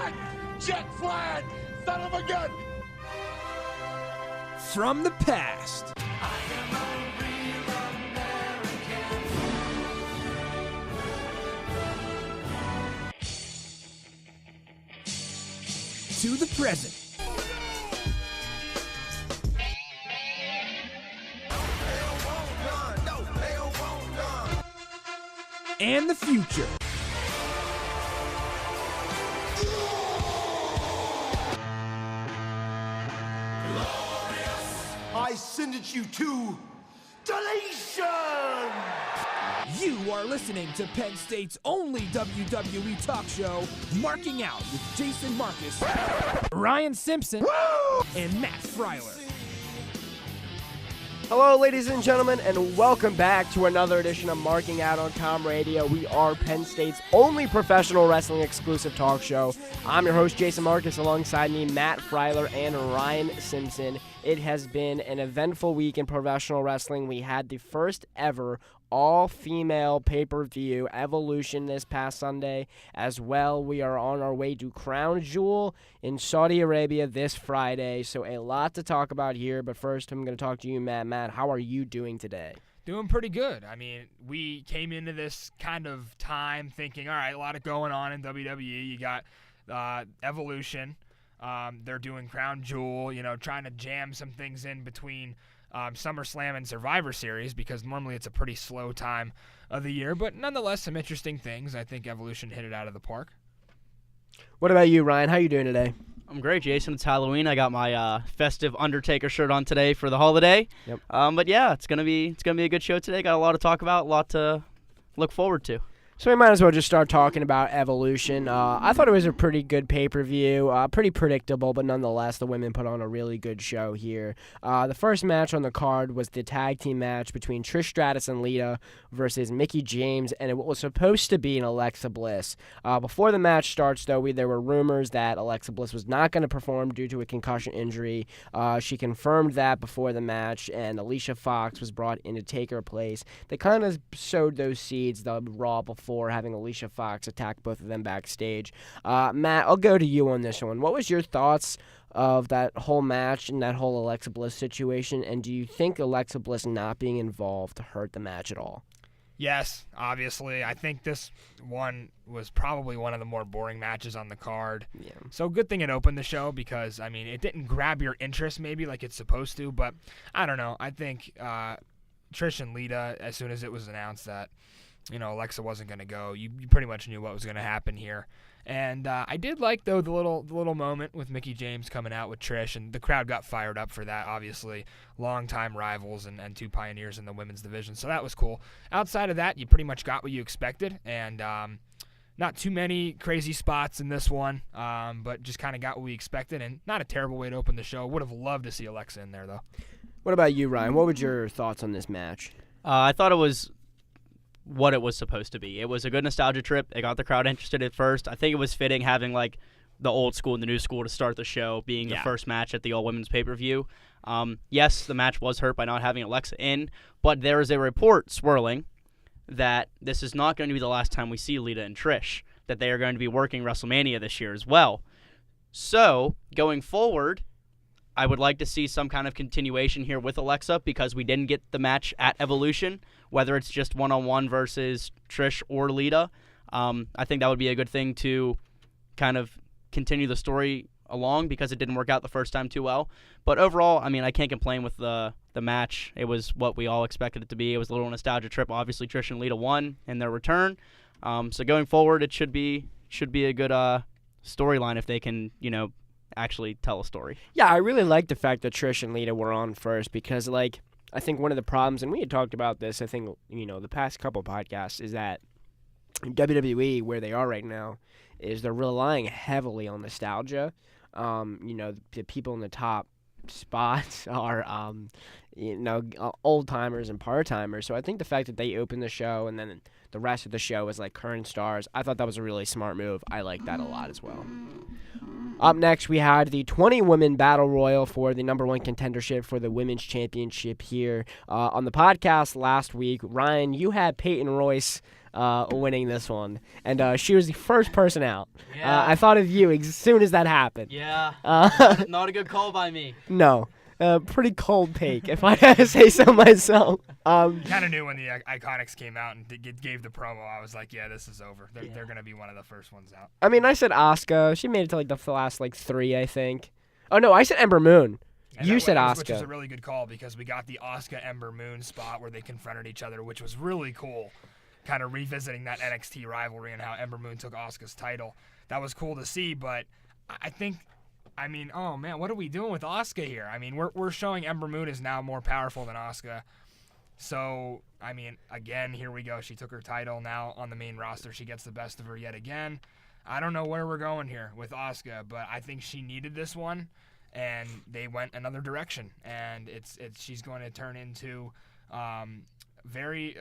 God! Jet flying! Son of a gun! From the past. To the present. And the future. I send it you to deletion! You are listening to Penn State's only WWE talk show, Marking Out with Jason Marcus, Ryan Simpson, and Matt Riddle. Hello, ladies and gentlemen, and welcome back to another edition of Marking Out on Com Radio. We are Penn State's only professional wrestling exclusive talk show. I'm your host, Jason Marcus, alongside me, Matt Riddle and Ryan Simpson. It has been an eventful week in professional wrestling. We had the first ever all-female pay-per-view Evolution this past Sunday. As well, we are on our way to Crowne Jewel in Saudi Arabia this Friday. So a lot to talk about here, but first I'm going to talk to you, Matt. Matt, how are you doing today? Doing pretty good. I mean, we came into this kind of time thinking, all right, a lot of going on in WWE. You got Evolution. They're doing Crowne Jewel, trying to jam some things in between SummerSlam and Survivor Series, because normally it's a pretty slow time of the year, but nonetheless some interesting things. I think Evolution hit it out of the park. What about you, Ryan? How you doing today? I'm great, Jason. It's Halloween. I got my festive Undertaker shirt on today for the holiday. Yep. But yeah, it's gonna be a good show today. Got a lot to talk about, a lot to look forward to. So we might as well just start talking about Evolution. I thought it was a pretty good pay-per-view, pretty predictable, but nonetheless, the women put on a really good show here. The first match on the card was the tag team match between Trish Stratus and Lita versus Mickie James, and it was supposed to be an Alexa Bliss. Before the match starts, though, there were rumors that Alexa Bliss was not going to perform due to a concussion injury. She confirmed that before the match, and Alicia Fox was brought in to take her place. They kind of sowed those seeds the Raw before, having Alicia Fox attack both of them backstage. Matt, I'll go to you on this one. What was your thoughts of that whole match and that whole Alexa Bliss situation, and do you think Alexa Bliss not being involved hurt the match at all? Yes, obviously. I think this one was probably one of the more boring matches on the card. Yeah. So good thing it opened the show, because, I mean, it didn't grab your interest maybe like it's supposed to, but I don't know. I think Trish and Lita, as soon as it was announced that Alexa wasn't going to go, you pretty much knew what was going to happen here. And I did like, though, the little moment with Mickie James coming out with Trish, and the crowd got fired up for that, obviously. Longtime rivals and two pioneers in the women's division, so that was cool. Outside of that, you pretty much got what you expected, and not too many crazy spots in this one, but just kind of got what we expected, and not a terrible way to open the show. Would have loved to see Alexa in there, though. What about you, Ryan? What were your thoughts on this match? I thought it was what it was supposed to be. It was a good nostalgia trip. It got the crowd interested at first. I think it was fitting having like the old school and the new school to start the show, being the first match at the all-women's pay-per-view. Yes, the match was hurt by not having Alexa in, but there is a report swirling that this is not going to be the last time we see Lita and Trish, that they are going to be working WrestleMania this year as well. So, going forward, I would like to see some kind of continuation here with Alexa, because we didn't get the match at Evolution, whether it's just one-on-one versus Trish or Lita. I think that would be a good thing to kind of continue the story along, because it didn't work out the first time too well. But overall, I mean, I can't complain with the match. It was what we all expected it to be. It was a little nostalgia trip. Obviously, Trish and Lita won in their return. So going forward, it should be a good storyline if they can, actually tell a story. Yeah, I really like the fact that Trish and Lita were on first, because, I think one of the problems, and we had talked about this, I think, the past couple podcasts, is that WWE, where they are right now, is they're relying heavily on nostalgia. The people in the top spots are, old-timers and part-timers. So I think the fact that they opened the show and then the rest of the show is, current stars, I thought that was a really smart move. I like that a lot as well. Up next, we had the 20-women battle royal for the number one contendership for the women's championship here on the podcast last week. Ryan, you had Peyton Royce winning this one, and she was the first person out. Yeah. I thought of you as soon as that happened. Yeah. Not a good call by me. No. Pretty cold take, if I had to say so myself. Kind of knew when the Iconics came out and gave the promo. I was like, yeah, this is over. They're going to be one of the first ones out. I mean, I said Asuka. She made it to like the last like 3, I think. Oh, no, I said Ember Moon. And you said Asuka. Which was a really good call because we got the Asuka Ember Moon spot where they confronted each other, which was really cool. Kind of revisiting that NXT rivalry and how Ember Moon took Asuka's title. That was cool to see, but I mean, oh man, what are we doing with Asuka here? I mean, we're showing Ember Moon is now more powerful than Asuka. So, I mean, again, here we go. She took her title now on the main roster. She gets the best of her yet again. I don't know where we're going here with Asuka, but I think she needed this one, and they went another direction. And she's going to turn into a very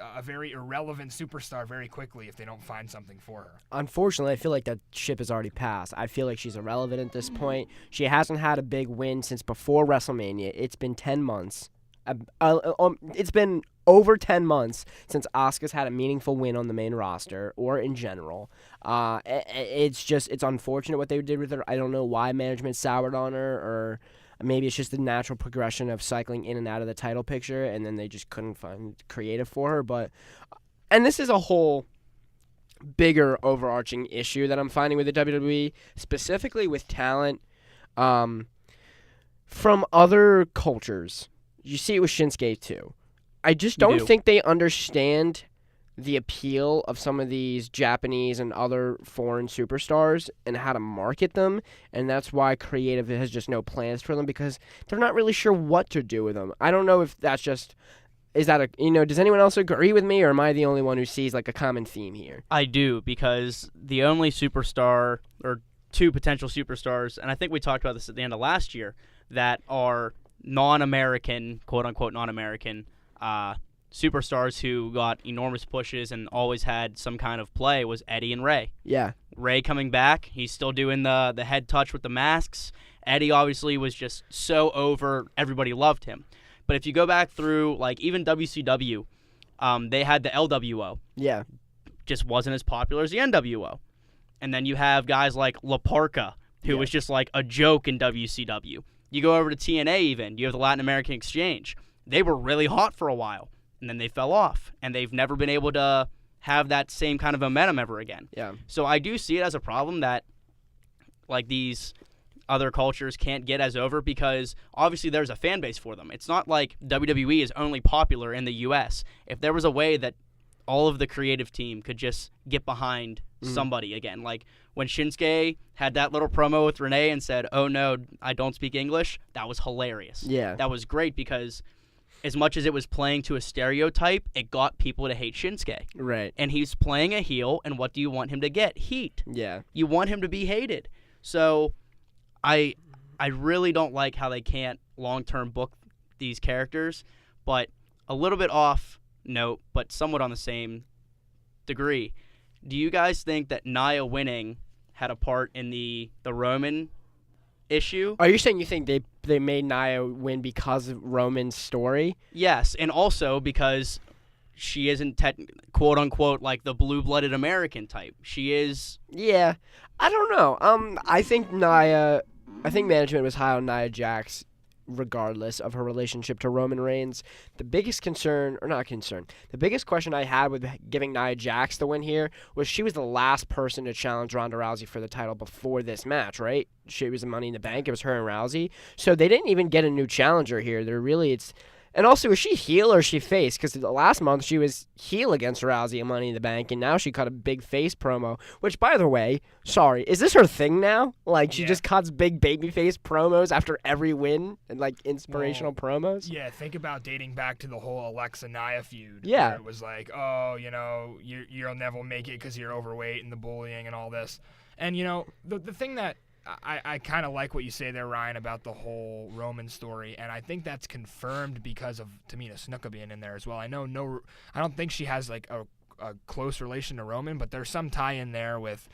irrelevant superstar very quickly if they don't find something for her. Unfortunately, I feel like that ship has already passed. I feel like she's irrelevant at this point. She hasn't had a big win since before WrestleMania. It's been 10 months. It's been over 10 months since Asuka's had a meaningful win on the main roster or in general. It's unfortunate what they did with her. I don't know why management soured on her, or maybe it's just the natural progression of cycling in and out of the title picture, and then they just couldn't find creative for her. And this is a whole bigger overarching issue that I'm finding with the WWE, specifically with talent from other cultures. You see it with Shinsuke too. I just don't think they understand the appeal of some of these Japanese and other foreign superstars and how to market them, and that's why creative has just no plans for them because they're not really sure what to do with them. I don't know if that's just does anyone else agree with me, or am I the only one who sees like a common theme here? I do, because the only superstar or two potential superstars, and I think we talked about this at the end of last year, that are non-American, quote-unquote non-American superstars who got enormous pushes and always had some kind of play was Eddie and Ray. Yeah. Ray coming back. He's still doing the head touch with the masks. Eddie obviously was just so over. Everybody loved him. But if you go back through, like, even WCW, they had the LWO. Yeah. Just wasn't as popular as the NWO. And then you have guys like La Parka, who was just like a joke in WCW. You go over to TNA even. You have the Latin American Exchange. They were really hot for a while, and then they fell off. And they've never been able to have that same kind of momentum ever again. Yeah. So I do see it as a problem that, like, these other cultures can't get as over because obviously there's a fan base for them. It's not like WWE is only popular in the U.S. If there was a way that all of the creative team could just get behind somebody again. Like when Shinsuke had that little promo with Renee and said, "Oh no, I don't speak English," that was hilarious. Yeah. That was great because as much as it was playing to a stereotype, it got people to hate Shinsuke. Right. And he's playing a heel, and what do you want him to get? Heat. Yeah. You want him to be hated. So I really don't like how they can't long-term book these characters, but a little bit off note, but somewhat on the same degree. Do you guys think that Nia winning had a part in the Roman issue? Are you saying you think they made Nia win because of Roman's story? Yes, and also because she isn't quote-unquote like the blue-blooded American type. She is... Yeah. I don't know. I think management was high on Nia Jax regardless of her relationship to Roman Reigns. The biggest question I had with giving Nia Jax the win here was she was the last person to challenge Ronda Rousey for the title before this match, right? She was the Money in the Bank. It was her and Rousey. So they didn't even get a new challenger here. And also, is she heel or is she face? Because last month she was heel against Rousey in Money in the Bank, and now she cut a big face promo. Which, by the way, sorry, is this her thing now? Like, she just cuts big babyface promos after every win and, like, inspirational promos? Yeah, think about dating back to the whole Alexa-Nia feud. Yeah. Where it was like, oh, you'll never make it because you're overweight and the bullying and all this. And, the thing that I kind of like what you say there, Ryan, about the whole Roman story, and I think that's confirmed because of Tamina Snuka being in there as well. I don't think she has like a close relation to Roman, but there's some tie in there with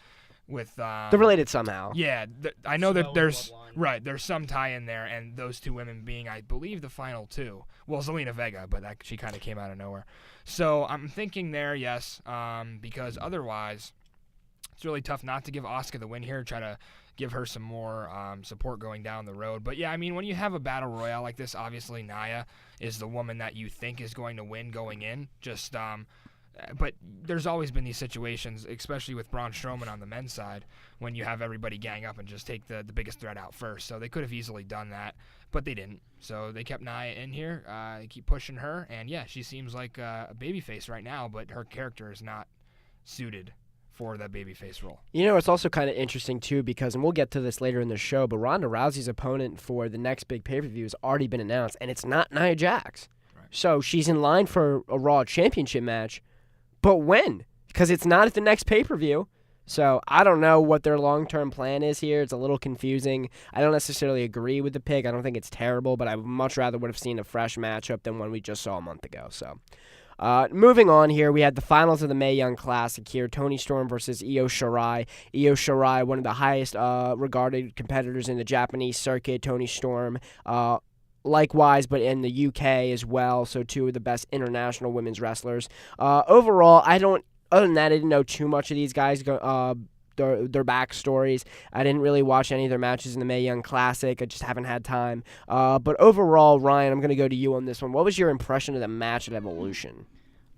with They're related somehow. Yeah, I know that there's bloodline. there's some tie in there, and those two women being, I believe, the final two. Well, Zelina Vega, but she kind of came out of nowhere. So I'm thinking there, yes, because otherwise it's really tough not to give Asuka the win here. Try to give her some more support going down the road. But yeah, I mean, when you have a battle royale like this, obviously Nia is the woman that you think is going to win going in. But there's always been these situations, especially with Braun Strowman on the men's side, when you have everybody gang up and just take the biggest threat out first. So they could have easily done that, but they didn't. So they kept Nia in here. They keep pushing her, and yeah, she seems like a babyface right now, but her character is not suited for that babyface role. You know, it's also kind of interesting, too, because, and we'll get to this later in the show, but Ronda Rousey's opponent for the next big pay-per-view has already been announced, and it's not Nia Jax. Right. So she's in line for a Raw Championship match, but when? Because it's not at the next pay-per-view. So I don't know what their long-term plan is here. It's a little confusing. I don't necessarily agree with the pick. I don't think it's terrible, but I much rather would have seen a fresh matchup than one we just saw a month ago. So moving on here, we had the finals of the Mae Young Classic here. Toni Storm versus Io Shirai. Io Shirai, one of the highest regarded competitors in the Japanese circuit. Toni Storm, likewise, but in the UK as well. So two of the best international women's wrestlers. Overall, other than that, I didn't know too much of these guys, their backstories. I didn't really watch any of their matches in the Mae Young Classic. I just haven't had time. But overall, Ryan, I'm going to go to you on this one. What was your impression of the match at Evolution?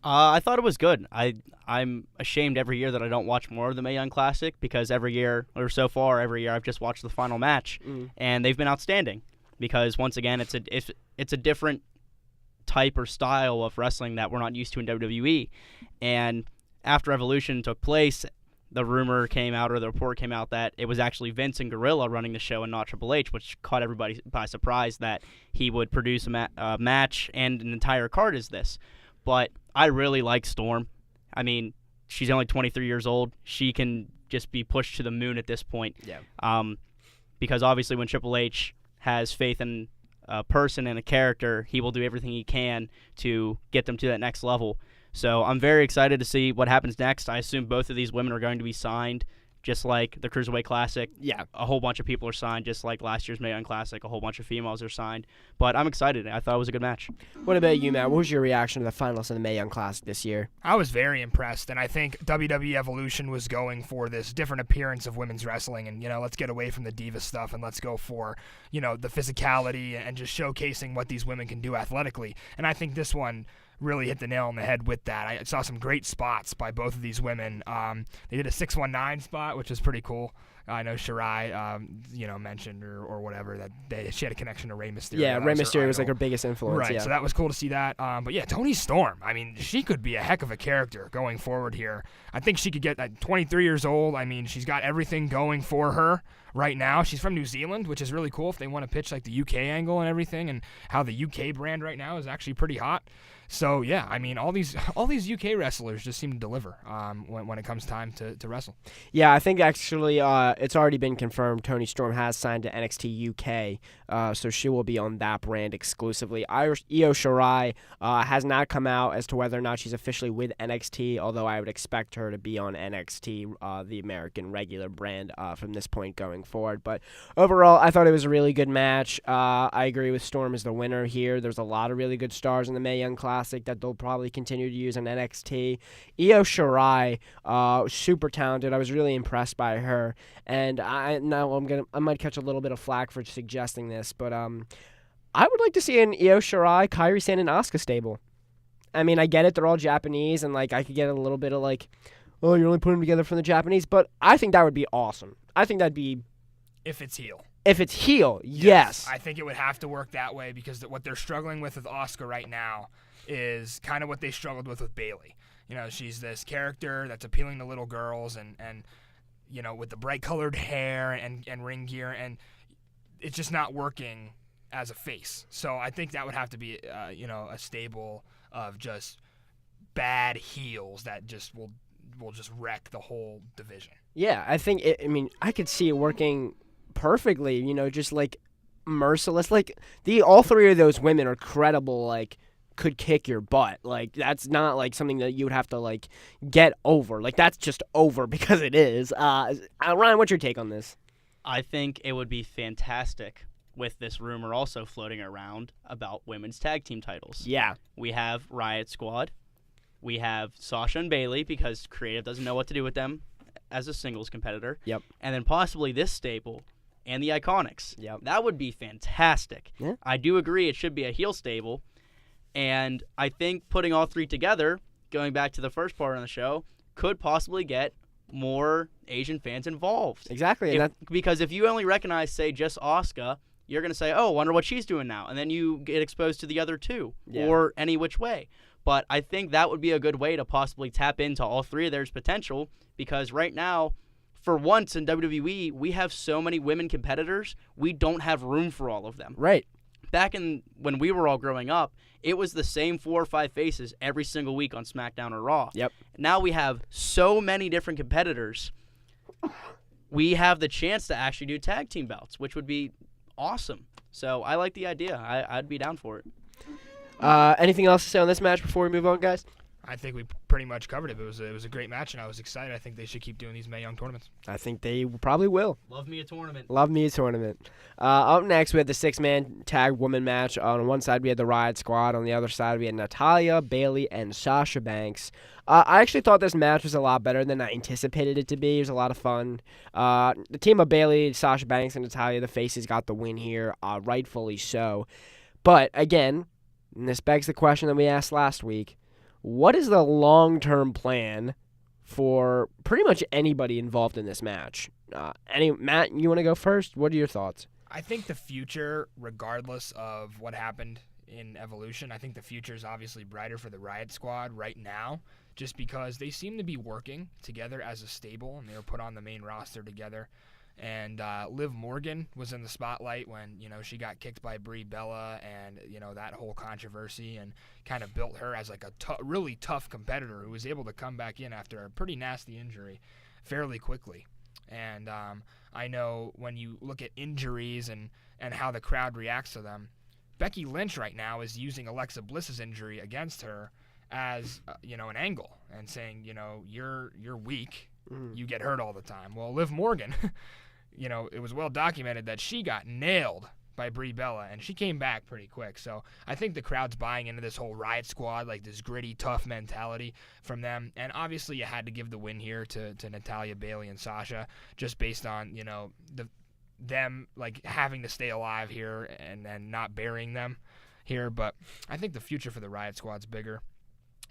I thought it was good. I'm ashamed every year that I don't watch more of the Mae Young Classic because every year, or so far every year, I've just watched the final match, and they've been outstanding. Because once again, it's a different type or style of wrestling that we're not used to in WWE. And after Evolution took place, the rumor came out, or the report came out, that it was actually Vince and Gorilla running the show and not Triple H, which caught everybody by surprise that he would produce a match and an entire card as this. But I really like Storm. I mean, she's only 23 years old. She can just be pushed to the moon at this point. Yeah. Because obviously when Triple H has faith in a person and a character, he will do everything he can to get them to that next level. So I'm very excited to see what happens next. I assume both of these women are going to be signed, just like the Cruiserweight Classic. Yeah. A whole bunch of people are signed, just like last year's Mae Young Classic. A whole bunch of females are signed. But I'm excited. I thought it was a good match. What about you, Matt? What was your reaction to the finals of the Mae Young Classic this year? I was very impressed, and I think WWE Evolution was going for this different appearance of women's wrestling, and, let's get away from the diva stuff and let's go for, the physicality and just showcasing what these women can do athletically. And I think this one really hit the nail on the head with that. I saw some great spots by both of these women. They did a 619 spot, which was pretty cool. I know Shirai, mentioned or whatever that she had a connection to Rey Mysterio. Yeah, Rey Mysterio was idol. like her biggest influence. Right, yeah. so that was cool to see that. But yeah, Toni Storm, I mean, she could be a heck of a character going forward here. I think she could get 23 years old. I mean, she's got everything going for her right now. She's from New Zealand, which is really cool if they want to pitch like the UK angle and everything, and how the UK brand right now is actually pretty hot. So yeah, I mean, all these UK wrestlers just seem to deliver when it comes time to wrestle. Yeah, I think actually it's already been confirmed. Toni Storm has signed to NXT UK, so she will be on that brand exclusively. Io Shirai has not come out as to whether or not she's officially with NXT, although I would expect her to be on NXT, the American regular brand, from this point going forward. But overall, I thought it was a really good match. I agree with Storm as the winner here. There's a lot of really good stars in the Mae Young Classic that they'll probably continue to use on NXT. Io Shirai, super talented. I was really impressed by her, and I might catch a little bit of flack for suggesting this, but I would like to see an Io Shirai, Kairi Sane, and Asuka stable. I mean, I get it; they're all Japanese, and I could get a little bit of oh, you're only putting them together from the Japanese, but I think that would be awesome. I think that'd be If it's heel. If it's heel, yes. I think it would have to work that way because what they're struggling with Asuka right now is kind of what they struggled with Bayley. She's this character that's appealing to little girls and with the bright-colored hair and ring gear, and it's just not working as a face. So I think that would have to be, a stable of just bad heels that just will just wreck the whole division. Yeah, I think I could see it working perfectly, just merciless. All three of those women are credible, could kick your butt. Like, that's not, like, something that you would have to, like, get over. Like, that's just over because it is. Ryan, what's your take on this? I think it would be fantastic with this rumor also floating around about women's tag team titles. Yeah. We have Riot Squad. We have Sasha and Bayley because creative doesn't know what to do with them as a singles competitor. Yep. And then possibly this stable and the Iconics. Yep. That would be fantastic. Yeah. I do agree it should be a heel stable. And I think putting all three together, going back to the first part of the show, could possibly get more Asian fans involved. Exactly. Because if you only recognize, say, just Asuka, you're going to say, oh, wonder what she's doing now. And then you get exposed to the other two or any which way. But I think that would be a good way to possibly tap into all three of theirs potential because right now, for once in WWE, we have so many women competitors, we don't have room for all of them. Right. Back when we were all growing up, it was the same 4 or 5 faces every single week on SmackDown or Raw. Yep. Now we have so many different competitors. We have the chance to actually do tag team belts, which would be awesome. So I like the idea. I'd be down for it. Anything else to say on this match before we move on, guys? I think we pretty much covered it. It was a great match, and I was excited. I think they should keep doing these Mae Young tournaments. I think they probably will. Love me a tournament. Love me a tournament. Up next, we had the 6-man tag woman match. On one side, we had the Riot Squad. On the other side, we had Natalya, Bayley, and Sasha Banks. I actually thought this match was a lot better than I anticipated it to be. It was a lot of fun. The team of Bayley, Sasha Banks, and Natalya, the faces, got the win here, rightfully so. But, again, and this begs the question that we asked last week, what is the long-term plan for pretty much anybody involved in this match? Matt, you want to go first? What are your thoughts? I think the future, regardless of what happened in Evolution, I think the future is obviously brighter for the Riot Squad right now, just because they seem to be working together as a stable, and they were put on the main roster together. And Liv Morgan was in the spotlight when, she got kicked by Brie Bella and, that whole controversy, and kind of built her as like a really tough competitor who was able to come back in after a pretty nasty injury fairly quickly. And I know when you look at injuries and how the crowd reacts to them, Becky Lynch right now is using Alexa Bliss's injury against her as, an angle and saying, you're weak, you get hurt all the time. Well, Liv Morgan... it was well documented that she got nailed by Brie Bella, and she came back pretty quick. So I think the crowd's buying into this whole Riot Squad, like this gritty, tough mentality from them. And obviously you had to give the win here to Natalya, Bayley, and Sasha, just based on, them like having to stay alive here and not burying them here. But I think the future for the Riot Squad's bigger.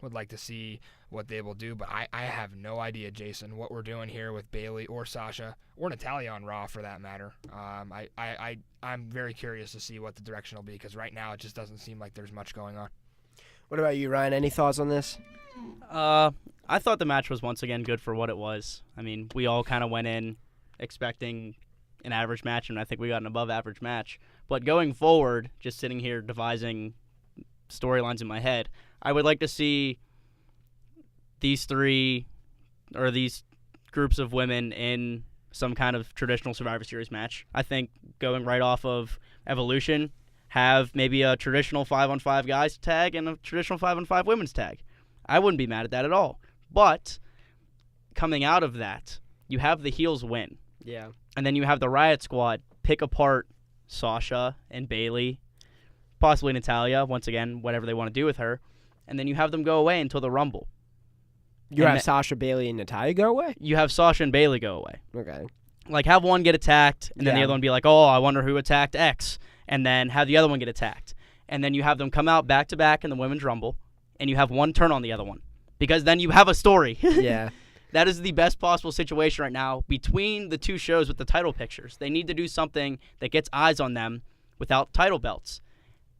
Would like to see what they will do, but I have no idea, Jason, what we're doing here with Bayley or Sasha or Natalya on Raw for that matter. I'm very curious to see what the direction will be because right now it just doesn't seem like there's much going on. What about you, Ryan? Any thoughts on this? I thought the match was once again good for what it was. I mean, we all kind of went in expecting an average match, and I think we got an above-average match. But going forward, just sitting here devising storylines in my head, I would like to see these three or these groups of women in some kind of traditional Survivor Series match. I think going right off of Evolution, have maybe a traditional 5-on-5 guys tag and a traditional 5-on-5 women's tag. I wouldn't be mad at that at all. But coming out of that, you have the heels win. Yeah. And then you have the Riot Squad pick apart Sasha and Bayley, possibly Natalya, once again, whatever they want to do with her. And then you have them go away until the Rumble. You have Sasha, Bayley, and Natalya go away? You have Sasha and Bayley go away. Okay. Like, have one get attacked, and then the other one be like, oh, I wonder who attacked X. And then have the other one get attacked. And then you have them come out back-to-back in the Women's Rumble, and you have one turn on the other one. Because then you have a story. Yeah. That is the best possible situation right now between the two shows with the title pictures. They need to do something that gets eyes on them without title belts.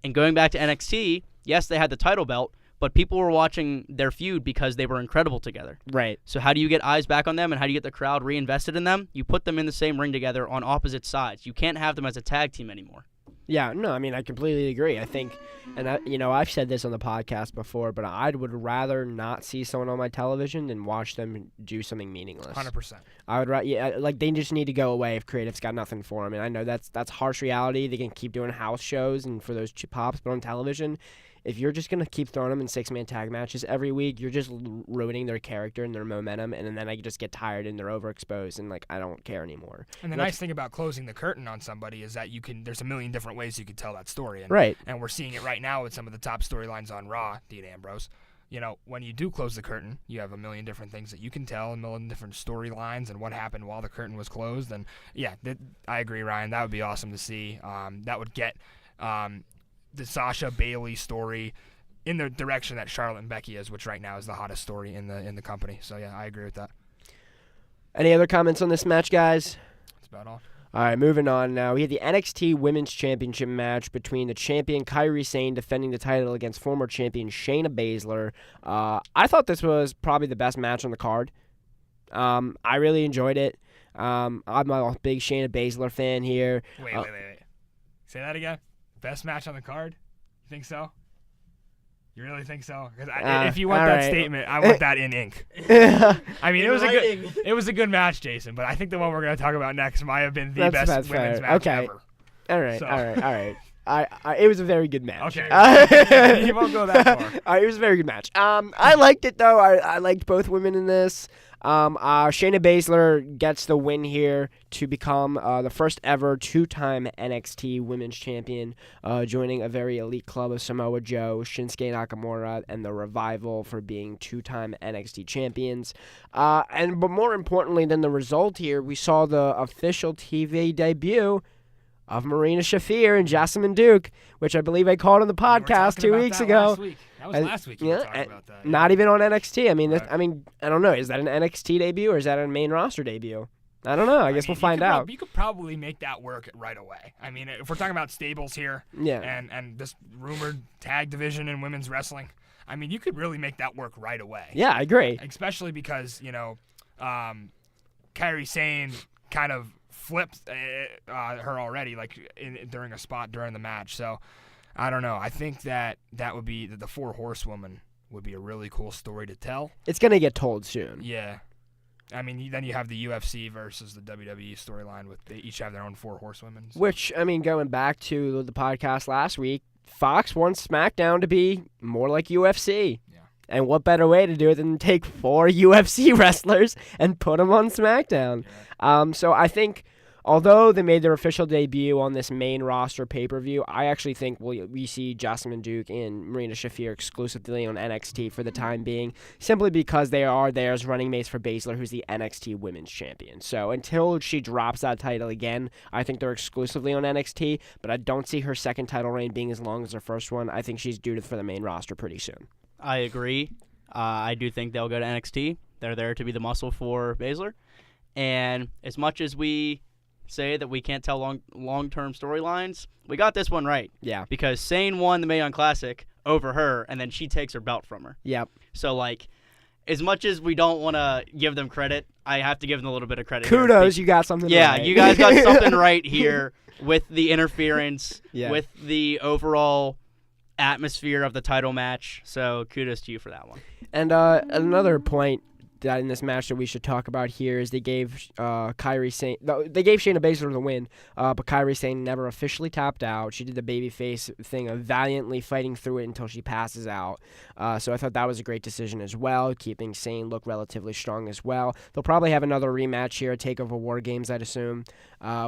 And going back to NXT, yes, they had the title belt, but people were watching their feud because they were incredible together. Right. So how do you get eyes back on them, and how do you get the crowd reinvested in them? You put them in the same ring together on opposite sides. You can't have them as a tag team anymore. Yeah, no, I mean, I completely agree. I think, and I've said this on the podcast before, but I would rather not see someone on my television than watch them do something meaningless. 100%. I would, like they just need to go away if creative's got nothing for them. And I know that's harsh reality. They can keep doing house shows and for those pops, but on television, if you're just going to keep throwing them in 6-man tag matches every week, you're just ruining their character and their momentum, and then I just get tired and they're overexposed, and, like, I don't care anymore. And the nice thing about closing the curtain on somebody is that there's a million different ways you could tell that story. And, right. And we're seeing it right now with some of the top storylines on Raw, Dean Ambrose. You know, when you do close the curtain, you have a million different things that you can tell, a million different storylines and what happened while the curtain was closed. And, yeah, I agree, Ryan. That would be awesome to see. That would get the Sasha Bailey story in the direction that Charlotte and Becky is, which right now is the hottest story in the company. So, yeah, I agree with that. Any other comments on this match, guys? That's about all. All right, moving on now. We had the NXT Women's Championship match between the champion Kairi Sane defending the title against former champion Shayna Baszler. I thought this was probably the best match on the card. I really enjoyed it. I'm a big Shayna Baszler fan here. Wait. Say that again? Best match on the card? You think so? You really think so? Because if you want that statement, I want that in ink. I mean, it was a good match, Jason, but I think the one we're going to talk about next might have been the best women's match ever. All right. It was a very good match. Okay. You won't go that far. It was a very good match. I liked it, though. I liked both women in this. Shayna Baszler gets the win here to become the first ever 2-time NXT Women's Champion, joining a very elite club of Samoa Joe, Shinsuke Nakamura, and the Revival for being 2-time NXT champions. But more importantly than the result here, we saw the official TV debut of Marina Shafir and Jessamyn Duke, which I believe I called on the podcast 2 weeks ago. That was last week. You were talking about that. Not even on NXT. I mean, I don't know. Is that an NXT debut or is that a main roster debut? I don't know. I guess we'll find out. You could probably make that work right away. I mean, if we're talking about stables here, and this rumored tag division in women's wrestling, I mean, you could really make that work right away. Yeah, I agree. Especially because Kairi Sane kind of flipped her already, like during a spot during the match. So I don't know. I think that would be the 4 Horsewomen would be a really cool story to tell. It's gonna get told soon. Yeah, I mean, then you have the UFC versus the WWE storyline with they each have their own 4 Horsewomen. So. Which, I mean, going back to the podcast last week, Fox wants SmackDown to be more like UFC. Yeah. And what better way to do it than take 4 UFC wrestlers and put them on SmackDown? Yeah. So I think, although they made their official debut on this main roster pay-per-view, I actually think we see Jessamyn Duke and Marina Shafir exclusively on NXT for the time being, simply because they are there as running mates for Baszler, who's the NXT Women's Champion. So until she drops that title again, I think they're exclusively on NXT, but I don't see her second title reign being as long as her first one. I think she's due for the main roster pretty soon. I agree. I do think they'll go to NXT. They're there to be the muscle for Baszler. And as much as we say that we can't tell long-term storylines, we got this one right. Yeah. Because Sane won the Mae Young Classic over her, and then she takes her belt from her. Yep. So, like, as much as we don't want to give them credit, I have to give them a little bit of credit. Kudos, you got something right. Yeah, you guys got something right here with the interference, with the overall atmosphere of the title match. So, kudos to you for that one. And another point that in this match that we should talk about here is they gave Kairi Sane, they gave Shayna Baszler the win, but Kairi Sane never officially tapped out. She did the babyface thing of valiantly fighting through it until she passes out. So I thought that was a great decision as well, keeping Sane look relatively strong as well. They'll probably have another rematch here at TakeOver War Games, I'd assume,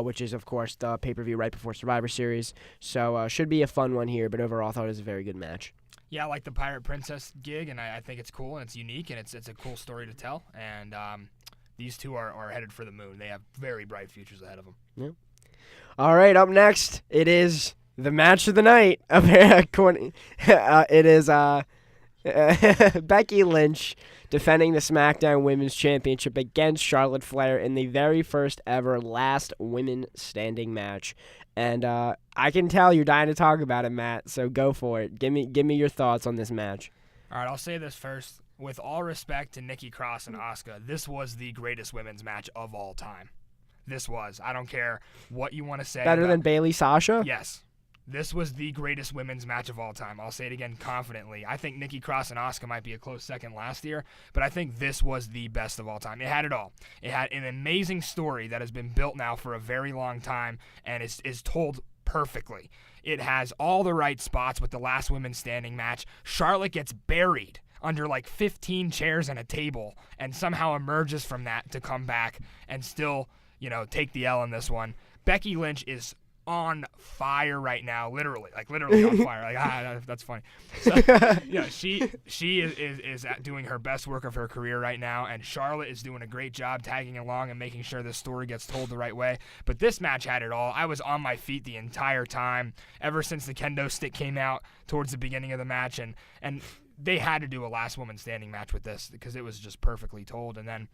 which is, of course, the pay-per-view right before Survivor Series. So should be a fun one here, but overall I thought it was a very good match. Yeah, I like the Pirate Princess gig, and I think it's cool, and it's unique, and it's a cool story to tell. And these two are headed for the moon. They have very bright futures ahead of them. Yeah. All right, up next, it is the match of the night. It is Becky Lynch defending the SmackDown Women's Championship against Charlotte Flair in the very first ever last women standing match. And I can tell you're dying to talk about it, Matt, so go for it. Give me your thoughts on this match. All right, I'll say this first. With all respect to Nikki Cross and Asuka, this was the greatest women's match of all time. This was. I don't care what you want to say. Better than Bayley Sasha? Yes. This was the greatest women's match of all time. I'll say it again confidently. I think Nikki Cross and Asuka might be a close second last year, but I think this was the best of all time. It had it all. It had an amazing story that has been built now for a very long time and is told perfectly. It has all the right spots with the last women standing match. Charlotte gets buried under like 15 chairs and a table and somehow emerges from that to come back and still, take the L in this one. Becky Lynch is on fire right now, literally on fire. That's funny. So, she is doing her best work of her career right now, and Charlotte is doing a great job tagging along and making sure this story gets told the right way. But this match had it all. I was on my feet the entire time, ever since the kendo stick came out towards the beginning of the match, and they had to do a last woman standing match with this because it was just perfectly told. And then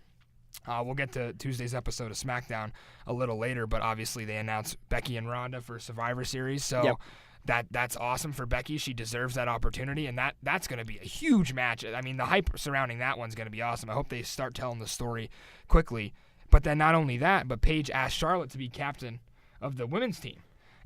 we'll get to Tuesday's episode of SmackDown a little later, but obviously they announced Becky and Ronda for Survivor Series, so that's awesome for Becky. She deserves that opportunity, and that's going to be a huge match. I mean, the hype surrounding that one's going to be awesome. I hope they start telling the story quickly. But then not only that, but Paige asked Charlotte to be captain of the women's team,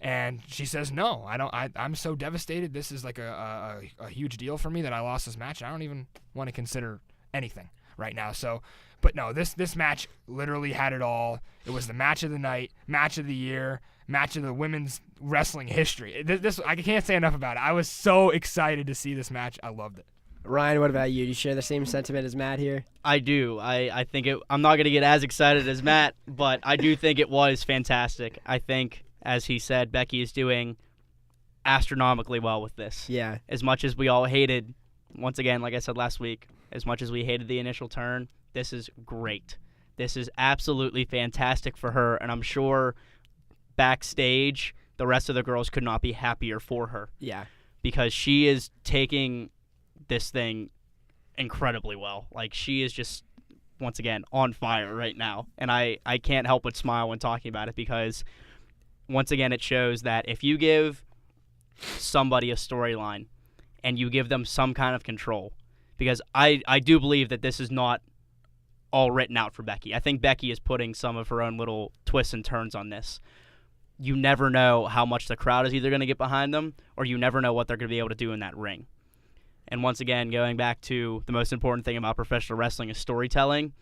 and she says no. I'm so devastated. This is like a huge deal for me that I lost this match. I don't even want to consider anything right now. So. But no, this match literally had it all. It was the match of the night, match of the year, match of the women's wrestling history. This I can't say enough about it. I was so excited to see this match. I loved it. Ryan, what about you? Do you share the same sentiment as Matt here? I do. I think I'm not going to get as excited as Matt, but I do think it was fantastic. I think, as he said, Becky is doing astronomically well with this. Yeah. As much as we all hated, once again, like I said last week, as much as we hated the initial turn, this is great. This is absolutely fantastic for her, and I'm sure backstage the rest of the girls could not be happier for her. Yeah. Because she is taking this thing incredibly well. Like, she is just, once again, on fire right now. And I can't help but smile when talking about it because, once again, it shows that if you give somebody a storyline and you give them some kind of control, because I do believe that this is not all written out for Becky. I think Becky is putting some of her own little twists and turns on this. You never know how much the crowd is either going to get behind them or you never know what they're going to be able to do in that ring. And once again, going back to the most important thing about professional wrestling is storytelling.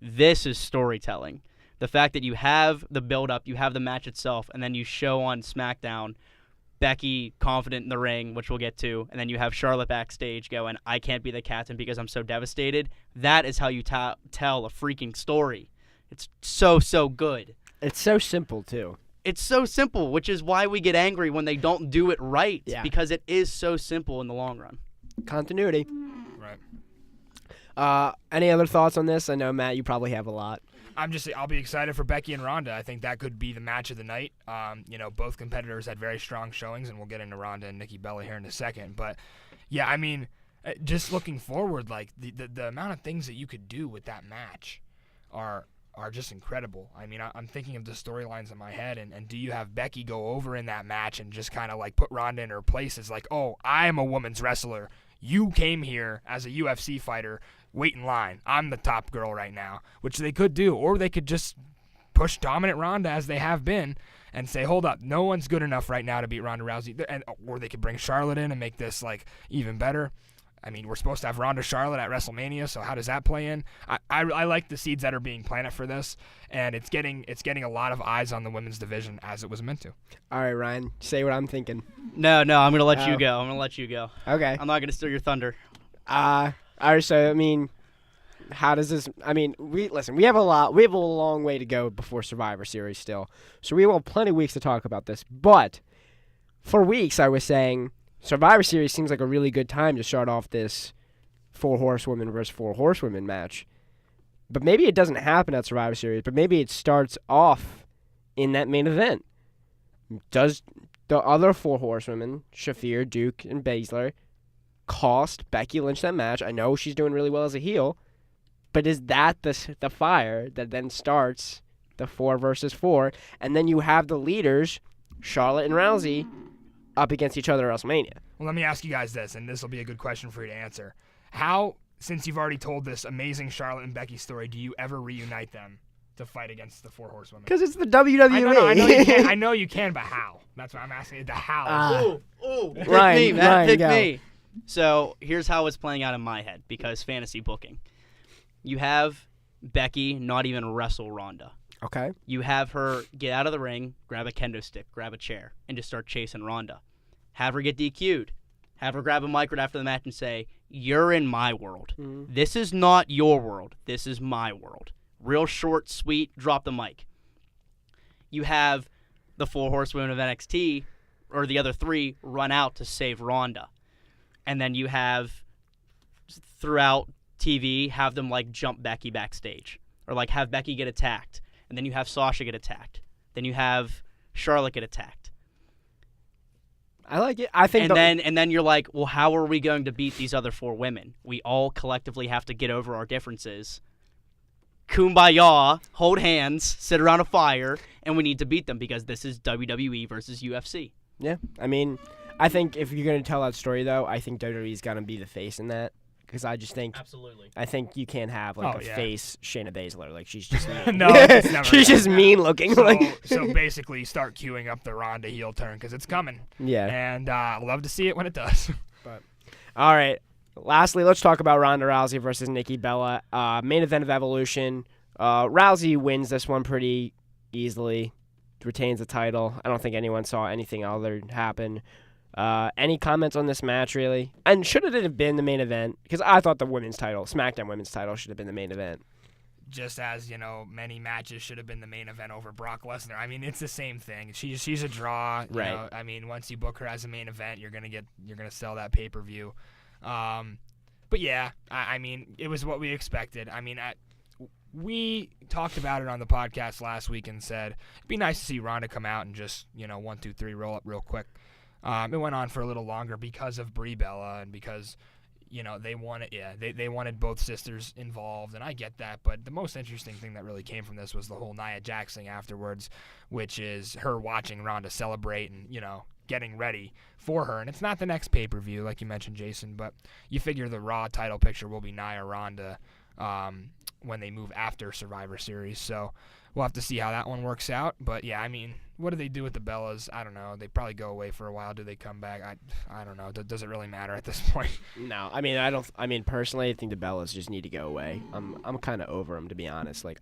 This is storytelling. The fact that you have the build-up, you have the match itself, and then you show on SmackDown Becky confident in the ring, which we'll get to, and then you have Charlotte backstage going, I can't be the captain because I'm so devastated. That is how you tell a freaking story. It's so good. It's so simple, too. It's so simple, which is why we get angry when they don't do it right, because it is so simple in the long run. Continuity. Right. Any other thoughts on this? I know, Matt, you probably have a lot. I'll be excited for Becky and Ronda. I think that could be the match of the night. Both competitors had very strong showings, and we'll get into Ronda and Nikki Bella here in a second. But, yeah, I mean, just looking forward, like, the amount of things that you could do with that match are just incredible. I mean, I'm thinking of the storylines in my head, and do you have Becky go over in that match and just kind of, like, put Ronda in her place as, like, oh, I'm a woman's wrestler. You came here as a UFC fighter. Wait in line. I'm the top girl right now, which they could do, or they could just push dominant Ronda as they have been and say, hold up, no one's good enough right now to beat Ronda Rousey, or they could bring Charlotte in and make this like even better. I mean, we're supposed to have Ronda Charlotte at WrestleMania, so how does that play in? I like the seeds that are being planted for this, and it's getting a lot of eyes on the women's division as it was meant to. All right, Ryan, say what I'm thinking. No, I'm going to let you go. I'm going to let you go. Okay. I'm not going to steal your thunder. All right, so, I mean, how does this, I mean, we have a long way to go before Survivor Series still, so we will have plenty of weeks to talk about this, but for weeks I was saying Survivor Series seems like a really good time to start off this 4 horsewomen versus 4 horsewomen match, but maybe it doesn't happen at Survivor Series, but maybe it starts off in that main event. Does the other 4 horsewomen, Shafir, Duke, and Baszler, cost Becky Lynch that match? I know she's doing really well as a heel, but is that the fire that then starts the 4 versus 4, and then you have the leaders, Charlotte and Rousey, up against each other at WrestleMania? Well, let me ask you guys this, and this will be a good question for you to answer. How, since you've already told this amazing Charlotte and Becky story, do you ever reunite them to fight against the 4 horsewomen? Because it's the WWE. I know you can, but how? That's what I'm asking. The how. Pick me. So here's how it's playing out in my head, because fantasy booking. You have Becky not even wrestle Ronda. Okay. You have her get out of the ring, grab a kendo stick, grab a chair, and just start chasing Ronda. Have her get DQ'd. Have her grab a mic right after the match and say, "You're in my world. This is not your world. This is my world." Real short, sweet, drop the mic. You have the 4 horsewomen of NXT, or the other 3, run out to save Ronda. And then you have, throughout TV, have them, like, jump Becky backstage. Or, like, have Becky get attacked. And then you have Sasha get attacked. Then you have Charlotte get attacked. I like it. I think and then you're like, well, how are we going to beat these other 4 women? We all collectively have to get over our differences. Kumbaya, hold hands, sit around a fire, and we need to beat them because this is WWE versus UFC. Yeah. I mean, I think if you're going to tell that story, though, I think WWE's going to be the face in that. Because I just think, absolutely, I think you can't have like face Shayna Baszler. Like she's just mean. No, it's never she's just mean looking. So basically, start queuing up the Ronda heel turn because it's coming. Yeah, and I love to see it when it does. But all right, lastly, let's talk about Ronda Rousey versus Nikki Bella. Main event of Evolution. Rousey wins this one pretty easily, retains the title. I don't think anyone saw anything other happen. Any comments on this match, really? And should it have been the main event? Because I thought the women's title, SmackDown women's title, should have been the main event. Just as, many matches should have been the main event over Brock Lesnar. I mean, it's the same thing. She's a draw. You know, I mean, once you book her as a main event, you're gonna sell that pay-per-view. But yeah, I mean, it was what we expected. I mean, we talked about it on the podcast last week and said it'd be nice to see Ronda come out and just 1, 2, 3 roll up real quick. It went on for a little longer because of Brie Bella and because, they wanted both sisters involved, and I get that. But the most interesting thing that really came from this was the whole Nia Jax thing afterwards, which is her watching Ronda celebrate and, getting ready for her. And it's not the next pay-per-view, like you mentioned, Jason, but you figure the Raw title picture will be Nia Ronda when they move after Survivor Series. So we'll have to see how that one works out. But, yeah, I mean, what do they do with the Bellas? I don't know. They probably go away for a while. Do they come back? I don't know. Does it really matter at this point? No. I mean, personally, I think the Bellas just need to go away. I'm kind of over them, to be honest. Like,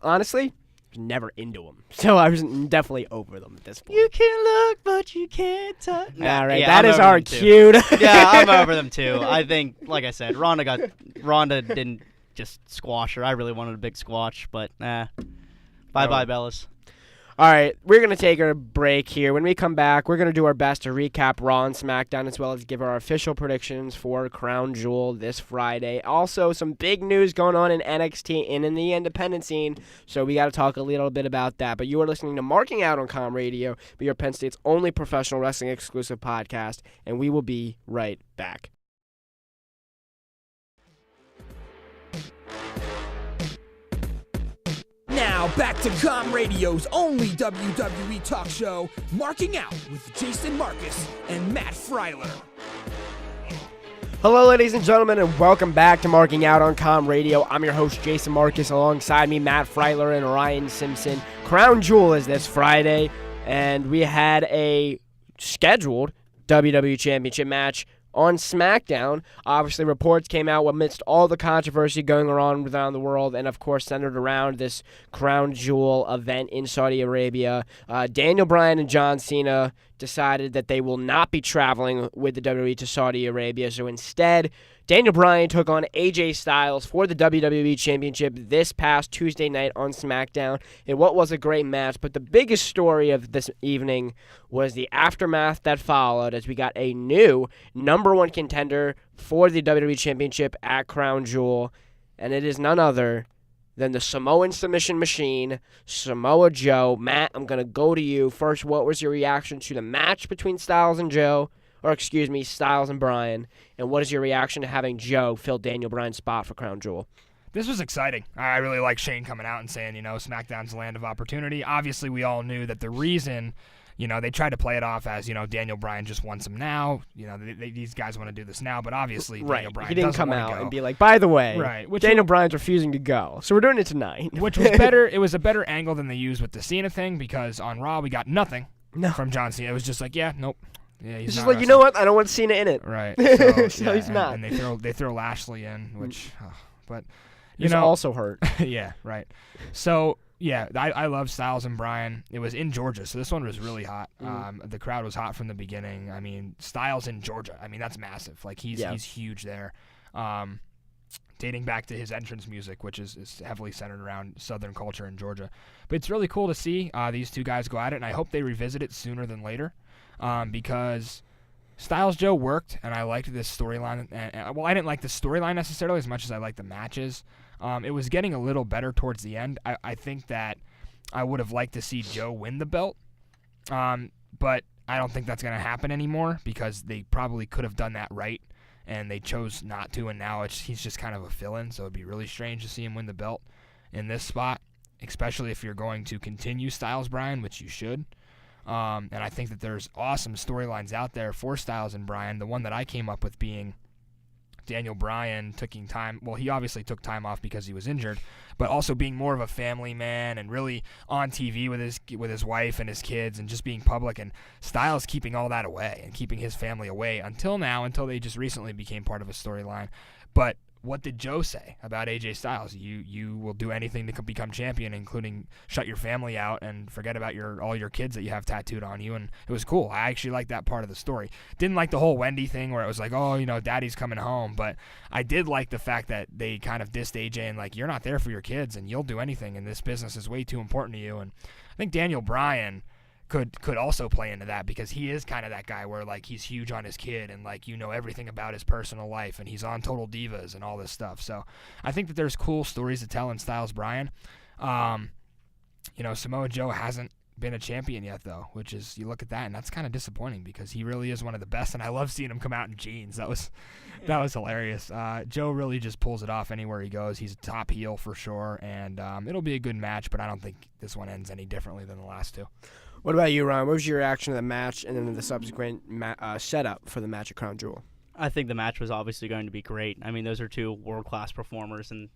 honestly, never into them. So I was definitely over them at this point. You can look, but you can't touch. All right, that is our cue. Yeah, I'm over them too. I think, like I said, Ronda didn't just squash her. I really wanted a big squash, but bye-bye, Bellas. All right, we're going to take a break here. When we come back, we're going to do our best to recap Raw and SmackDown as well as give our official predictions for Crowne Jewel this Friday. Also, some big news going on in NXT and in the independent scene, so we got to talk a little bit about that. But you are listening to Marking Out on Com Radio, your Penn State's only professional wrestling exclusive podcast, and we will be right back. Now back to Com Radio's only WWE talk show, Marking Out with Jason Marcus and Matt Freiler. Hello, ladies and gentlemen, and welcome back to Marking Out on Com Radio. I'm your host, Jason Marcus. Alongside me, Matt Freiler and Ryan Simpson. Crowne Jewel is this Friday, and we had a scheduled WWE Championship match on SmackDown. Obviously, reports came out amidst all the controversy going on around the world, and of course centered around this Crowne Jewel event in Saudi Arabia. Daniel Bryan and John Cena decided that they will not be traveling with the WWE to Saudi Arabia, so instead, Daniel Bryan took on AJ Styles for the WWE Championship this past Tuesday night on SmackDown in what was a great match. But the biggest story of this evening was the aftermath that followed as we got a new #1 contender for the WWE Championship at Crowne Jewel, and it is none other than the Samoan submission machine, Samoa Joe. Matt, I'm going to go to you. First, what was your reaction to the match between Styles and Styles and Bryan, and what is your reaction to having Joe fill Daniel Bryan's spot for Crowne Jewel? This was exciting. I really like Shane coming out and saying, SmackDown's the land of opportunity. Obviously, we all knew that the reason, they tried to play it off as, Daniel Bryan just wants him now. These guys want to do this now, but obviously Daniel Bryan he didn't doesn't come want out to go. and be like, by the way, Which Daniel Bryan's refusing to go, so we're doing it tonight. Which was better. It was a better angle than they used with the Cena thing because on Raw we got nothing from John Cena. It was just like, nope. Yeah, he's it's just not like, you know what? I don't want Cena in it. Right. So he's not. And they throw Lashley in, which, but He's also hurt. Yeah, right. So, yeah, I love Styles and Bryan. It was in Georgia, so this one was really hot. The crowd was hot from the beginning. I mean, Styles in Georgia, I mean, that's massive. Like, he's huge there. Dating back to his entrance music, which is heavily centered around Southern culture in Georgia. But it's really cool to see these two guys go at it, and I hope they revisit it sooner than later because Styles Joe worked, and I liked this storyline. Well, I didn't like the storyline necessarily as much as I liked the matches. It was getting a little better towards the end. I think that I would have liked to see Joe win the belt, but I don't think that's going to happen anymore because they probably could have done that right, and they chose not to, and now he's just kind of a fill-in, so it'd be really strange to see him win the belt in this spot, especially if you're going to continue Styles Bryan, which you should. And I think that there's awesome storylines out there for Styles and Bryan. The one that I came up with being Daniel Bryan taking time. Well, he obviously took time off because he was injured, but also being more of a family man and really on TV with his wife and his kids and just being public, and Styles keeping all that away and keeping his family away until they just recently became part of a storyline. But what did Joe say about AJ Styles? You will do anything to become champion, including shut your family out and forget about all your kids that you have tattooed on you. And it was cool. I actually liked that part of the story. Didn't like the whole Wendy thing where it was like, oh, daddy's coming home. But I did like the fact that they kind of dissed AJ and like, you're not there for your kids and you'll do anything and this business is way too important to you. And I think Daniel Bryan could also play into that because he is kind of that guy where like he's huge on his kid and like everything about his personal life and he's on Total Divas and all this stuff. So I think that there's cool stories to tell in Styles Bryan. Samoa Joe hasn't been a champion yet though, which is, you look at that and that's kind of disappointing because he really is one of the best and I love seeing him come out in jeans. That was hilarious. Joe really just pulls it off anywhere he goes. He's a top heel for sure, and it'll be a good match, but I don't think this one ends any differently than the last two. What about you, Ron? What was your reaction to the match and then the subsequent setup for the match at Crowne Jewel? I think the match was obviously going to be great. I mean, those are two world-class performers, and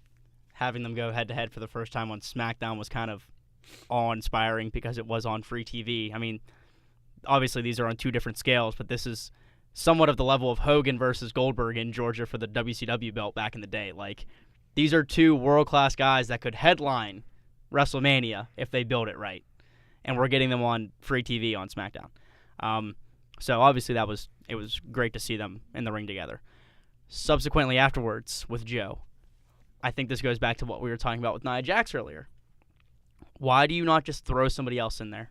having them go head-to-head for the first time on SmackDown was kind of awe-inspiring because it was on free TV. I mean, obviously these are on two different scales, but this is somewhat of the level of Hogan versus Goldberg in Georgia for the WCW belt back in the day. Like, these are two world-class guys that could headline WrestleMania if they build it right. And we're getting them on free TV on SmackDown. So obviously it was great to see them in the ring together. Subsequently afterwards with Joe, I think this goes back to what we were talking about with Nia Jax earlier. Why do you not just throw somebody else in there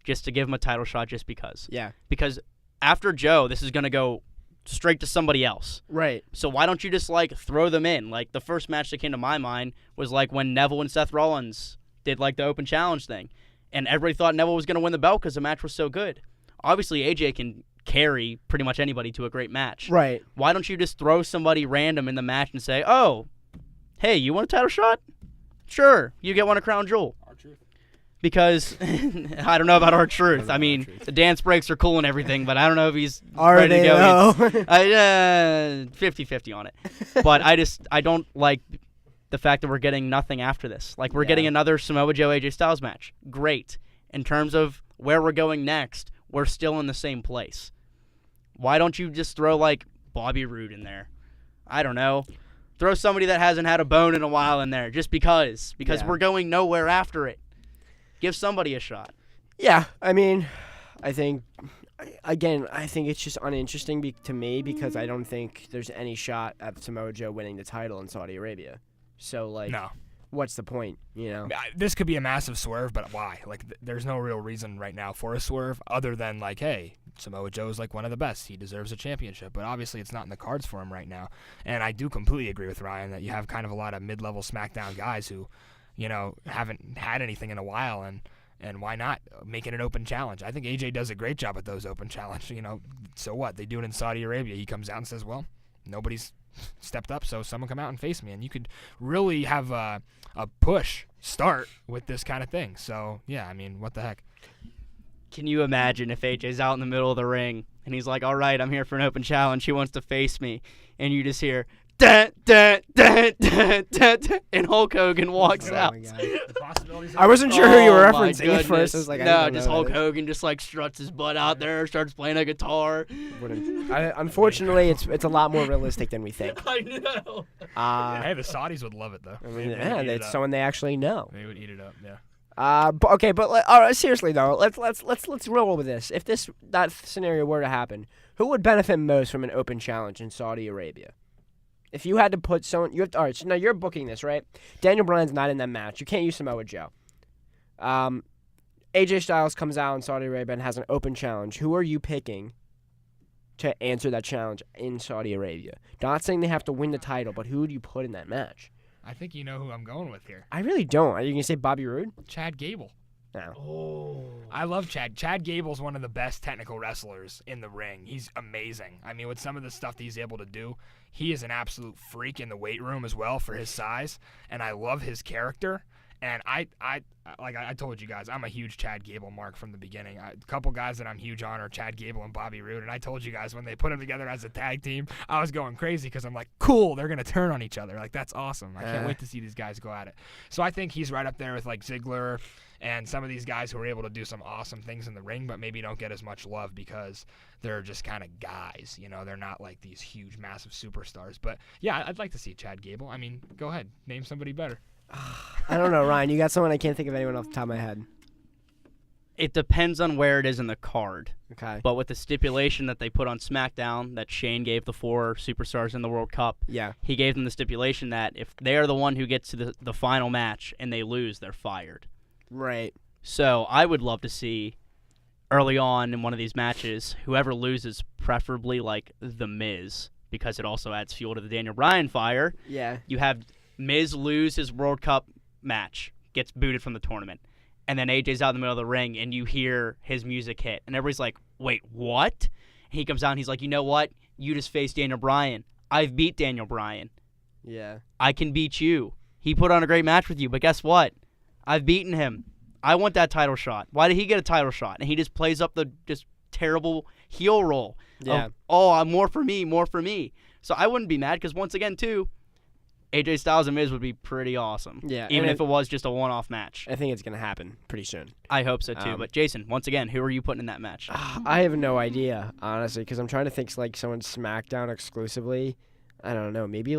just to give him a title shot just because? Yeah. Because after Joe, this is going to go straight to somebody else. Right. So why don't you just throw them in? Like the first match that came to my mind was like when Neville and Seth Rollins did like the open challenge thing. And everybody thought Neville was going to win the belt because the match was so good. Obviously, AJ can carry pretty much anybody to a great match. Right. Why don't you just throw somebody random in the match and say, oh, hey, you want a title shot? Sure, you get one at Crowne Jewel. R-Truth. Because, I don't know about R-Truth. I mean, the dance breaks are cool and everything, but I don't know if he's ready to go. 50-50 on it. But I don't like the fact that we're getting nothing after this. Like, we're getting another Samoa Joe AJ Styles match. Great. In terms of where we're going next, we're still in the same place. Why don't you just throw, Bobby Roode in there? I don't know. Throw somebody that hasn't had a bone in a while in there just because. Because we're going nowhere after it. Give somebody a shot. Yeah, I mean, I think it's just uninteresting to me because I don't think there's any shot at Samoa Joe winning the title in Saudi Arabia. So, no. What's the point, This could be a massive swerve, but why? There's no real reason right now for a swerve other than, hey, Samoa Joe is, one of the best. He deserves a championship, but obviously it's not in the cards for him right now. And I do completely agree with Ryan that you have kind of a lot of mid-level SmackDown guys who, haven't had anything in a while, and why not make it an open challenge? I think AJ does a great job at those open challenges, So what? They do it in Saudi Arabia. He comes out and says, well, nobody's stepped up, so someone come out and face me, and you could really have a push start with this kind of thing. So yeah, I mean, what the heck? Can you imagine if AJ's out in the middle of the ring and he's like, all right, I'm here for an open challenge, he wants to face me, and you just hear and Hulk Hogan walks Oh out. my God. The possibilities. I wasn't sure who you were Oh, my referencing at first. I goodness. was like, I no, don't just know Hulk that. Hogan just like struts his butt out there, starts playing a guitar. Unfortunately, it's a lot more realistic than we think. I know. Hey, the Saudis would love it though. I mean, They would yeah, eat it it's up. someone they actually know. They would eat it up. Yeah. All right, seriously though, let's roll with this. If that scenario were to happen, who would benefit most from an open challenge in Saudi Arabia? If you had to put someone, all right. So now you're booking this, right? Daniel Bryan's not in that match. You can't use Samoa Joe. AJ Styles comes out in Saudi Arabia and has an open challenge. Who are you picking to answer that challenge in Saudi Arabia? Not saying they have to win the title, but who would you put in that match? I think you know who I'm going with here. I really don't. Are you gonna say Bobby Roode? Chad Gable. No. I love Chad. Chad Gable's one of the best technical wrestlers in the ring. He's amazing. I mean, with some of the stuff that he's able to do, he is an absolute freak in the weight room as well for his size. And I love his character. And I told you guys, I'm a huge Chad Gable mark from the beginning. A couple guys that I'm huge on are Chad Gable and Bobby Roode. And I told you guys when they put them together as a tag team, I was going crazy because I'm like, cool, they're going to turn on each other. Like, that's awesome. I can't wait to see these guys go at it. So I think he's right up there with like Ziggler and some of these guys who are able to do some awesome things in the ring, but maybe don't get as much love because they're just kind of guys. You know, they're not like these huge, massive superstars. But yeah, I'd like to see Chad Gable. I mean, go ahead, name somebody better. I don't know, Ryan. You got someone? I can't think of anyone off the top of my head. It depends on where it is in the card. Okay. But with the stipulation that they put on SmackDown that Shane gave the 4 superstars in the World Cup, Yeah. he gave them the stipulation that if they are the one who gets to the final match and they lose, they're fired. Right. So I would love to see early on in one of these matches, whoever loses, preferably like The Miz, because it also adds fuel to the Daniel Bryan fire. Yeah. You have Miz lose his World Cup match, gets booted from the tournament, and then AJ's out in the middle of the ring, and you hear his music hit, and everybody's like, wait, what? And he comes out, and he's like, you know what? You just faced Daniel Bryan. I've beat Daniel Bryan. Yeah. I can beat you. He put on a great match with you, but guess what? I've beaten him. I want that title shot. Why did he get a title shot? And he just plays up the just terrible heel role. Yeah. More for me, more for me. So I wouldn't be mad because once again, too, AJ Styles and Miz would be pretty awesome. Yeah, Even and if it was just a one-off match. I think it's going to happen pretty soon. I hope so, too. But Jason, once again, who are you putting in that match? I have no idea, honestly, because I'm trying to think like someone SmackDown exclusively. I don't know. Maybe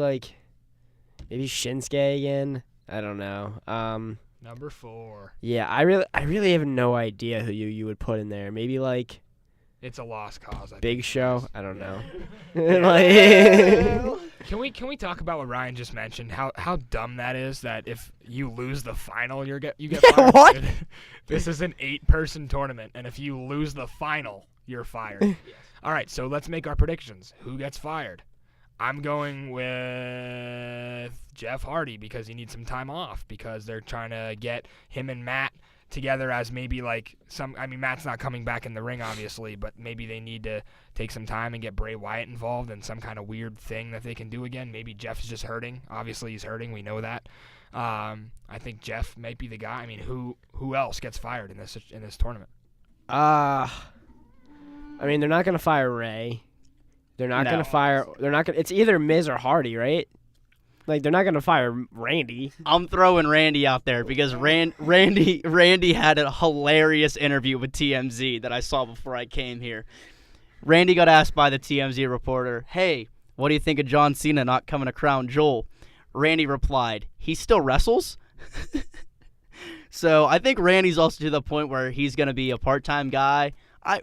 Shinsuke again. I don't know. Number 4. Yeah, I really have no idea who you would put in there. Maybe like It's a lost cause. I Big think. Show. I don't know. Can we talk about what Ryan just mentioned? How dumb that is. That if you lose the final, you get fired. What? Dude. This is an 8-person tournament, and if you lose the final, you're fired. All right, so let's make our predictions. Who gets fired? I'm going with Jeff Hardy because he needs some time off because they're trying to get him and Matt together as maybe like Matt's not coming back in the ring obviously, but maybe they need to take some time and get Bray Wyatt involved in some kind of weird thing that they can do again. Maybe Jeff's just hurting. Obviously he's hurting. We know that. I think Jeff might be the guy. I mean, who else gets fired in this tournament? I mean, they're not going to fire Ray. They're not going to fire. They're not going. It's either Miz or Hardy, right? Like they're not going to fire Randy. I'm throwing Randy out there because Randy had a hilarious interview with TMZ that I saw before I came here. Randy got asked by the TMZ reporter, "Hey, what do you think of John Cena not coming to Crowne Jewel?" Randy replied, "He still wrestles." So I think Randy's also to the point where he's going to be a part-time guy.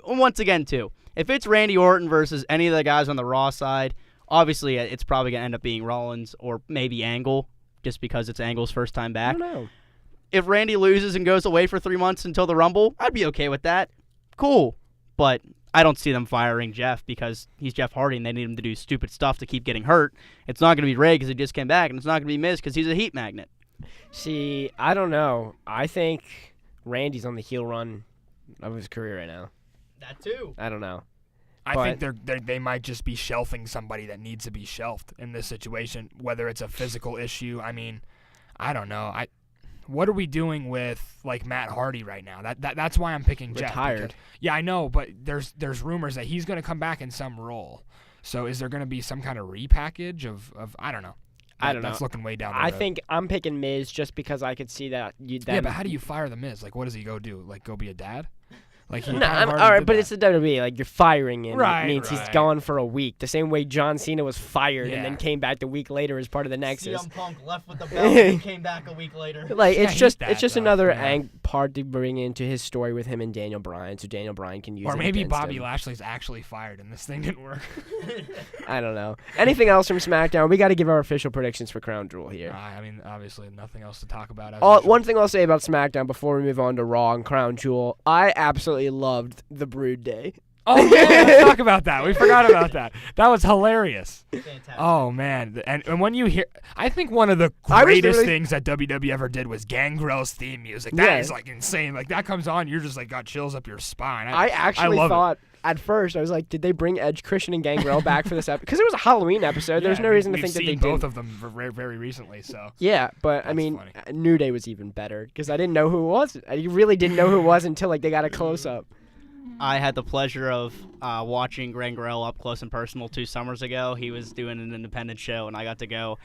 Once again, too, if it's Randy Orton versus any of the guys on the Raw side, obviously it's probably going to end up being Rollins or maybe Angle, just because it's Angle's first time back. I don't know. If Randy loses and goes away for 3 months until the Rumble, I'd be okay with that. Cool. But I don't see them firing Jeff because he's Jeff Hardy and they need him to do stupid stuff to keep getting hurt. It's not going to be Ray because he just came back, and it's not going to be Miz because he's a heat magnet. See, I don't know. I think Randy's on the heel run of his career right now. That too. I don't know. I think they might just be shelving somebody that needs to be shelved in this situation, whether it's a physical issue. I mean, I don't know. What are we doing with like Matt Hardy right now? That's why I'm picking Jeff. Retired. Yeah, I know, but there's rumors that he's going to come back in some role. So is there going to be some kind of repackage of I don't know. I don't know. That's looking way down the road. I think I'm picking Miz just because I could see that. Yeah, but how do you fire the Miz? Like, what does he go do? Like, go be a dad? Like, he No, kind of all right, did but that. it's the WWE. Like, you're firing him. Right, It means he's right. gone for a week. The same way John Cena was fired and then Yeah. came back the week later as part of the Nexus. CM Punk left with the belt and came back a week later. Like, Yeah, it's I just hate that, though. another Yeah. part to bring into his story with him and Daniel Bryan, so Daniel Bryan can use Or it maybe against Bobby him. Lashley's actually fired and this thing didn't work. I don't know. Anything else from SmackDown? We got to give our official predictions for Crowne Jewel here. I mean, obviously, nothing else to talk about. As usual. One thing I'll say about SmackDown before we move on to Raw and Crowne Jewel, I absolutely loved the Brood Day. Oh, yeah, let's talk about that. We forgot about that. That was hilarious. Fantastic. Oh, man. And when you hear... I think one of the I was greatest really- things that WWE ever did was Gangrel's theme music. That is Yeah. like, insane. Like, that comes on, you're just, like, got chills up your spine. I actually love it. thought at first I was like, did they bring Edge, Christian, and Gangrel back for this episode? Because it was a Halloween episode. There's Yeah, no reason to we've think that they seen did. both of them very, very recently, so... Yeah, but I That's mean, funny. New Day was even better because I didn't know who it was. I really didn't know who it was until like they got a close up. I had the pleasure of watching Gangrel up close and personal 2 summers ago. He was doing an independent show, and I got to go.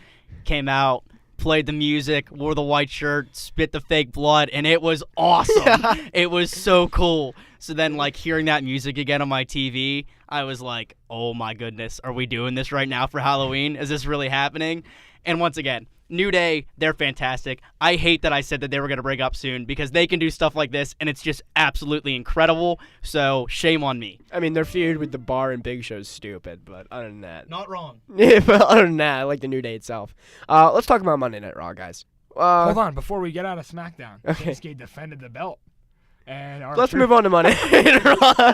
Came out, played the music, wore the white shirt, spit the fake blood, and it was awesome. It was so cool. So then, like, hearing that music again on my TV, I was like, oh my goodness, are we doing this right now for Halloween? Is this really happening? And once again, New Day, they're fantastic. I hate that I said that they were going to break up soon because they can do stuff like this, and it's just absolutely incredible. So shame on me. I mean, their feud with the Bar and Big Show's stupid, but other than that, Not wrong. yeah. But other than that, I like the New Day itself. Let's talk about Monday Night Raw, guys. Hold on, before we get out of SmackDown, Okay. Shinsuke defended the belt. And Let's move on to Monday Night Raw.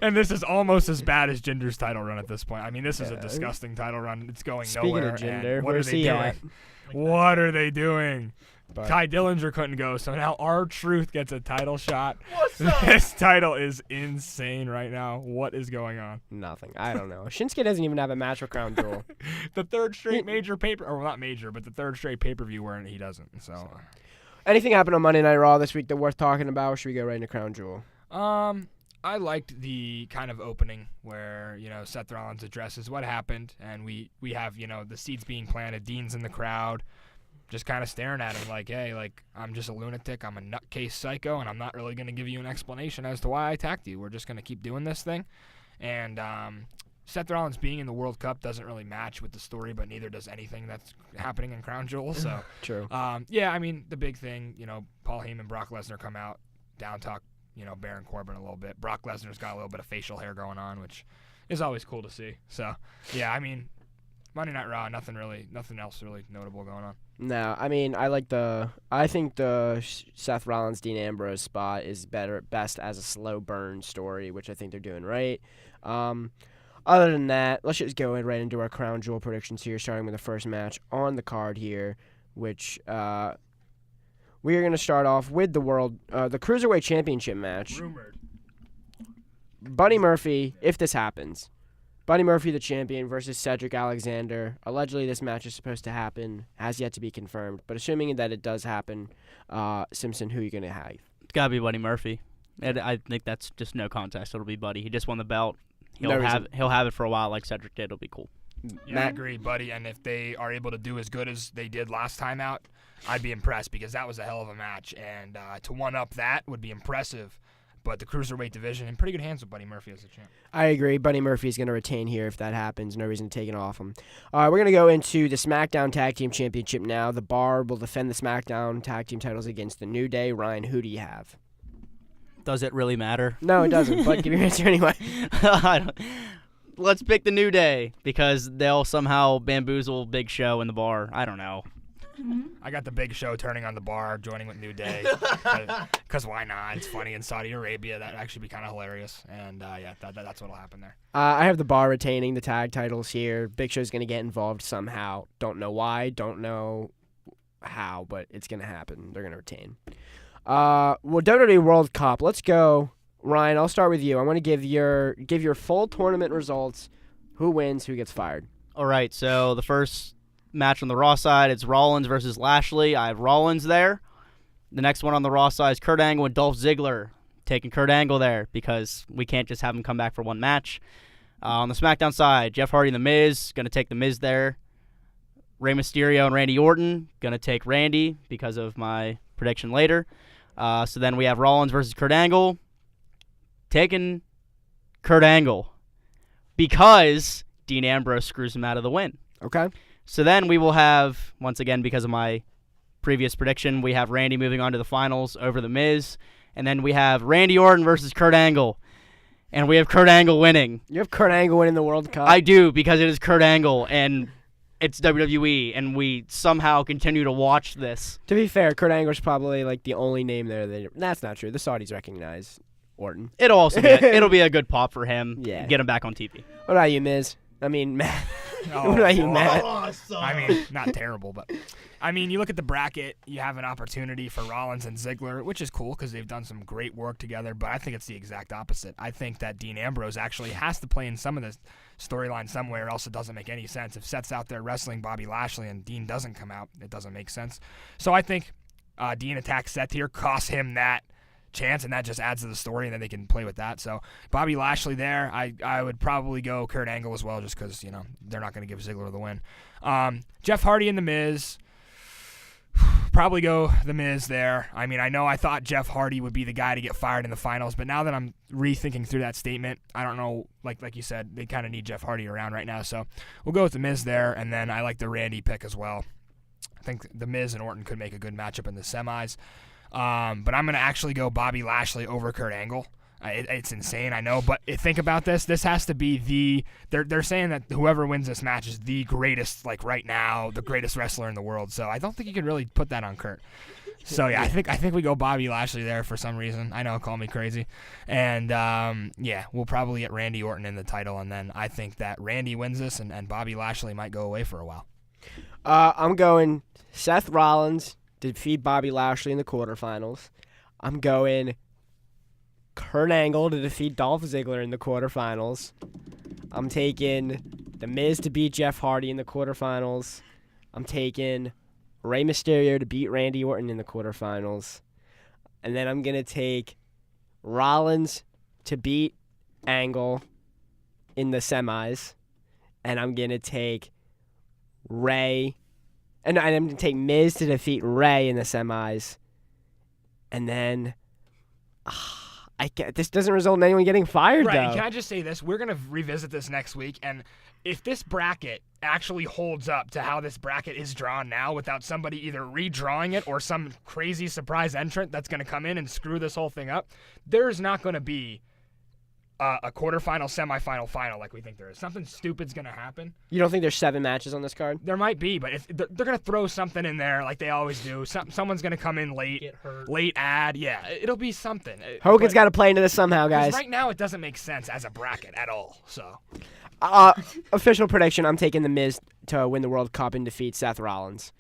And this is almost as bad as Jinder's title run at this point. I mean, this is a disgusting title run. It's going Speaking nowhere. of Jinder, and what where's are they he doing? at? What are they doing? But- Ty Dillinger couldn't go, so now R-Truth gets a title shot. This title is insane right now. What is going on? Nothing. I don't know. Shinsuke doesn't even have a match with Crowne Jewel. The third straight major or not major, but the third straight pay-per-view where he doesn't. So, Anything happened on Monday Night Raw this week that worth talking about? Or should we go right into Crowne Jewel? I liked the kind of opening where, Seth Rollins addresses what happened, and we have, the seeds being planted, Dean's in the crowd, just kind of staring at him like, hey, like, I'm just a lunatic, I'm a nutcase psycho, and I'm not really going to give you an explanation as to why I attacked you. We're just going to keep doing this thing. And Seth Rollins being in the World Cup doesn't really match with the story, but neither does anything that's happening in Crowne Jewel. So, True. yeah, I mean, the big thing, Paul Heyman, Brock Lesnar come out, down talk, Baron Corbin a little bit. Brock Lesnar's got a little bit of facial hair going on, which is always cool to see. So, yeah, I mean, Monday Night Raw, nothing else really notable going on. No, I mean, I think the Seth Rollins Dean Ambrose spot is best as a slow burn story, which I think they're doing right. Other than that, let's just go right into our Crowne Jewel predictions here, starting with the first match on the card here, which we are going to start off with the Cruiserweight Championship match. Rumored. Buddy Murphy, if this happens. Buddy Murphy, the champion, versus Cedric Alexander. Allegedly, this match is supposed to happen. Has yet to be confirmed. But assuming that it does happen, Simpson, who are you going to have? It's got to be Buddy Murphy. And I think that's just no contest. It'll be Buddy. He just won the belt. He'll have it for a while like Cedric did. It'll be cool. Yeah, I agree, buddy. And if they are able to do as good as they did last time out, I'd be impressed because that was a hell of a match. And to one-up that would be impressive. But the Cruiserweight division in pretty good hands with Buddy Murphy as a champ. I agree. Buddy Murphy's going to retain here if that happens. No reason to take it off him. We're going to go into the SmackDown Tag Team Championship now. The Bar will defend the SmackDown Tag Team titles against the New Day. Ryan, who do you have? Does it really matter? No, it doesn't, but give your answer anyway. Let's pick the New Day because they'll somehow bamboozle Big Show in the Bar. I don't know. I got the Big Show turning on the Bar, joining with New Day. Because why not? It's funny in Saudi Arabia. That'd actually be kind of hilarious. And, yeah, that's what'll happen there. I have the Bar retaining the tag titles here. Big Show's going to get involved somehow. Don't know why. Don't know how, but it's going to happen. They're going to retain. Well, WWE World Cup. Let's go. Ryan, I'll start with you. I want to give your full tournament results. Who wins? Who gets fired? All right, so the first match on the Raw side, it's Rollins versus Lashley. I have Rollins there. The next one on the Raw side is Kurt Angle and Dolph Ziggler. Taking Kurt Angle there because we can't just have him come back for one match. On the SmackDown side, Jeff Hardy and The Miz, going to take The Miz there. Rey Mysterio and Randy Orton, going to take Randy because of my prediction later. So then we have Rollins versus Kurt Angle, taking Kurt Angle because Dean Ambrose screws him out of the win. Okay. So then we will have, once again, because of my previous prediction, we have Randy moving on to the finals over The Miz. And then we have Randy Orton versus Kurt Angle. And we have Kurt Angle winning. You have Kurt Angle winning the World Cup? I do, because it is Kurt Angle, and it's WWE, and we somehow continue to watch this. To be fair, Kurt Angle's probably like the only name there. That's not true. The Saudis recognize Orton. It'll also be it'll be a good pop for him. Yeah. Get him back on TV. What about you, Miz? I mean, Matt. What about you, Matt? I mean, not terrible, but I mean, you look at the bracket, you have an opportunity for Rollins and Ziggler, which is cool because they've done some great work together, but I think it's the exact opposite. I think that Dean Ambrose actually has to play in some of the storyline somewhere, or else it doesn't make any sense. If Seth's out there wrestling Bobby Lashley and Dean doesn't come out, it doesn't make sense. So I think Dean attacks Seth here, costs him that chance, and that just adds to the story, and then they can play with that. So Bobby Lashley there, I would probably go Kurt Angle as well, just because they're not going to give Ziggler the win. Jeff Hardy and The Miz, probably go The Miz there. I mean, I thought Jeff Hardy would be the guy to get fired in the finals, but now that I'm rethinking through that statement, I don't know. Like you said, they kind of need Jeff Hardy around right now, so we'll go with The Miz there, and then I like the Randy pick as well. I think The Miz and Orton could make a good matchup in the semis. But I'm going to actually go Bobby Lashley over Kurt Angle. It's insane, I know, but think about this. This has to be they're saying that whoever wins this match is the greatest, like right now, the greatest wrestler in the world. So I don't think you can really put that on Kurt. So yeah, I think we go Bobby Lashley there for some reason. I know, call me crazy. And yeah, we'll probably get Randy Orton in the title, and then I think that Randy wins this, and Bobby Lashley might go away for a while. I'm going Seth Rollins to defeat Bobby Lashley in the quarterfinals. I'm going Kurt Angle to defeat Dolph Ziggler in the quarterfinals. I'm taking The Miz to beat Jeff Hardy in the quarterfinals. I'm taking Rey Mysterio to beat Randy Orton in the quarterfinals. And then I'm going to take Rollins to beat Angle in the semis. And I'm going to take And I'm going to take Miz to defeat Rey in the semis. And then this doesn't result in anyone getting fired, right, though. Can I just say this? We're going to revisit this next week, and if this bracket actually holds up to how this bracket is drawn now without somebody either redrawing it or some crazy surprise entrant that's going to come in and screw this whole thing up, there's not going to be a quarterfinal, semifinal, final like we think there is. Something stupid's going to happen. You don't think there's 7 matches on this card? There might be, but if they're going to throw something in there like they always do. Someone's going to come in late, Get hurt. late ad. Yeah, it'll be something. Hogan's got to play into this somehow, guys. Right now, it doesn't make sense as a bracket at all. So, official prediction, I'm taking The Miz to win the World Cup and defeat Seth Rollins.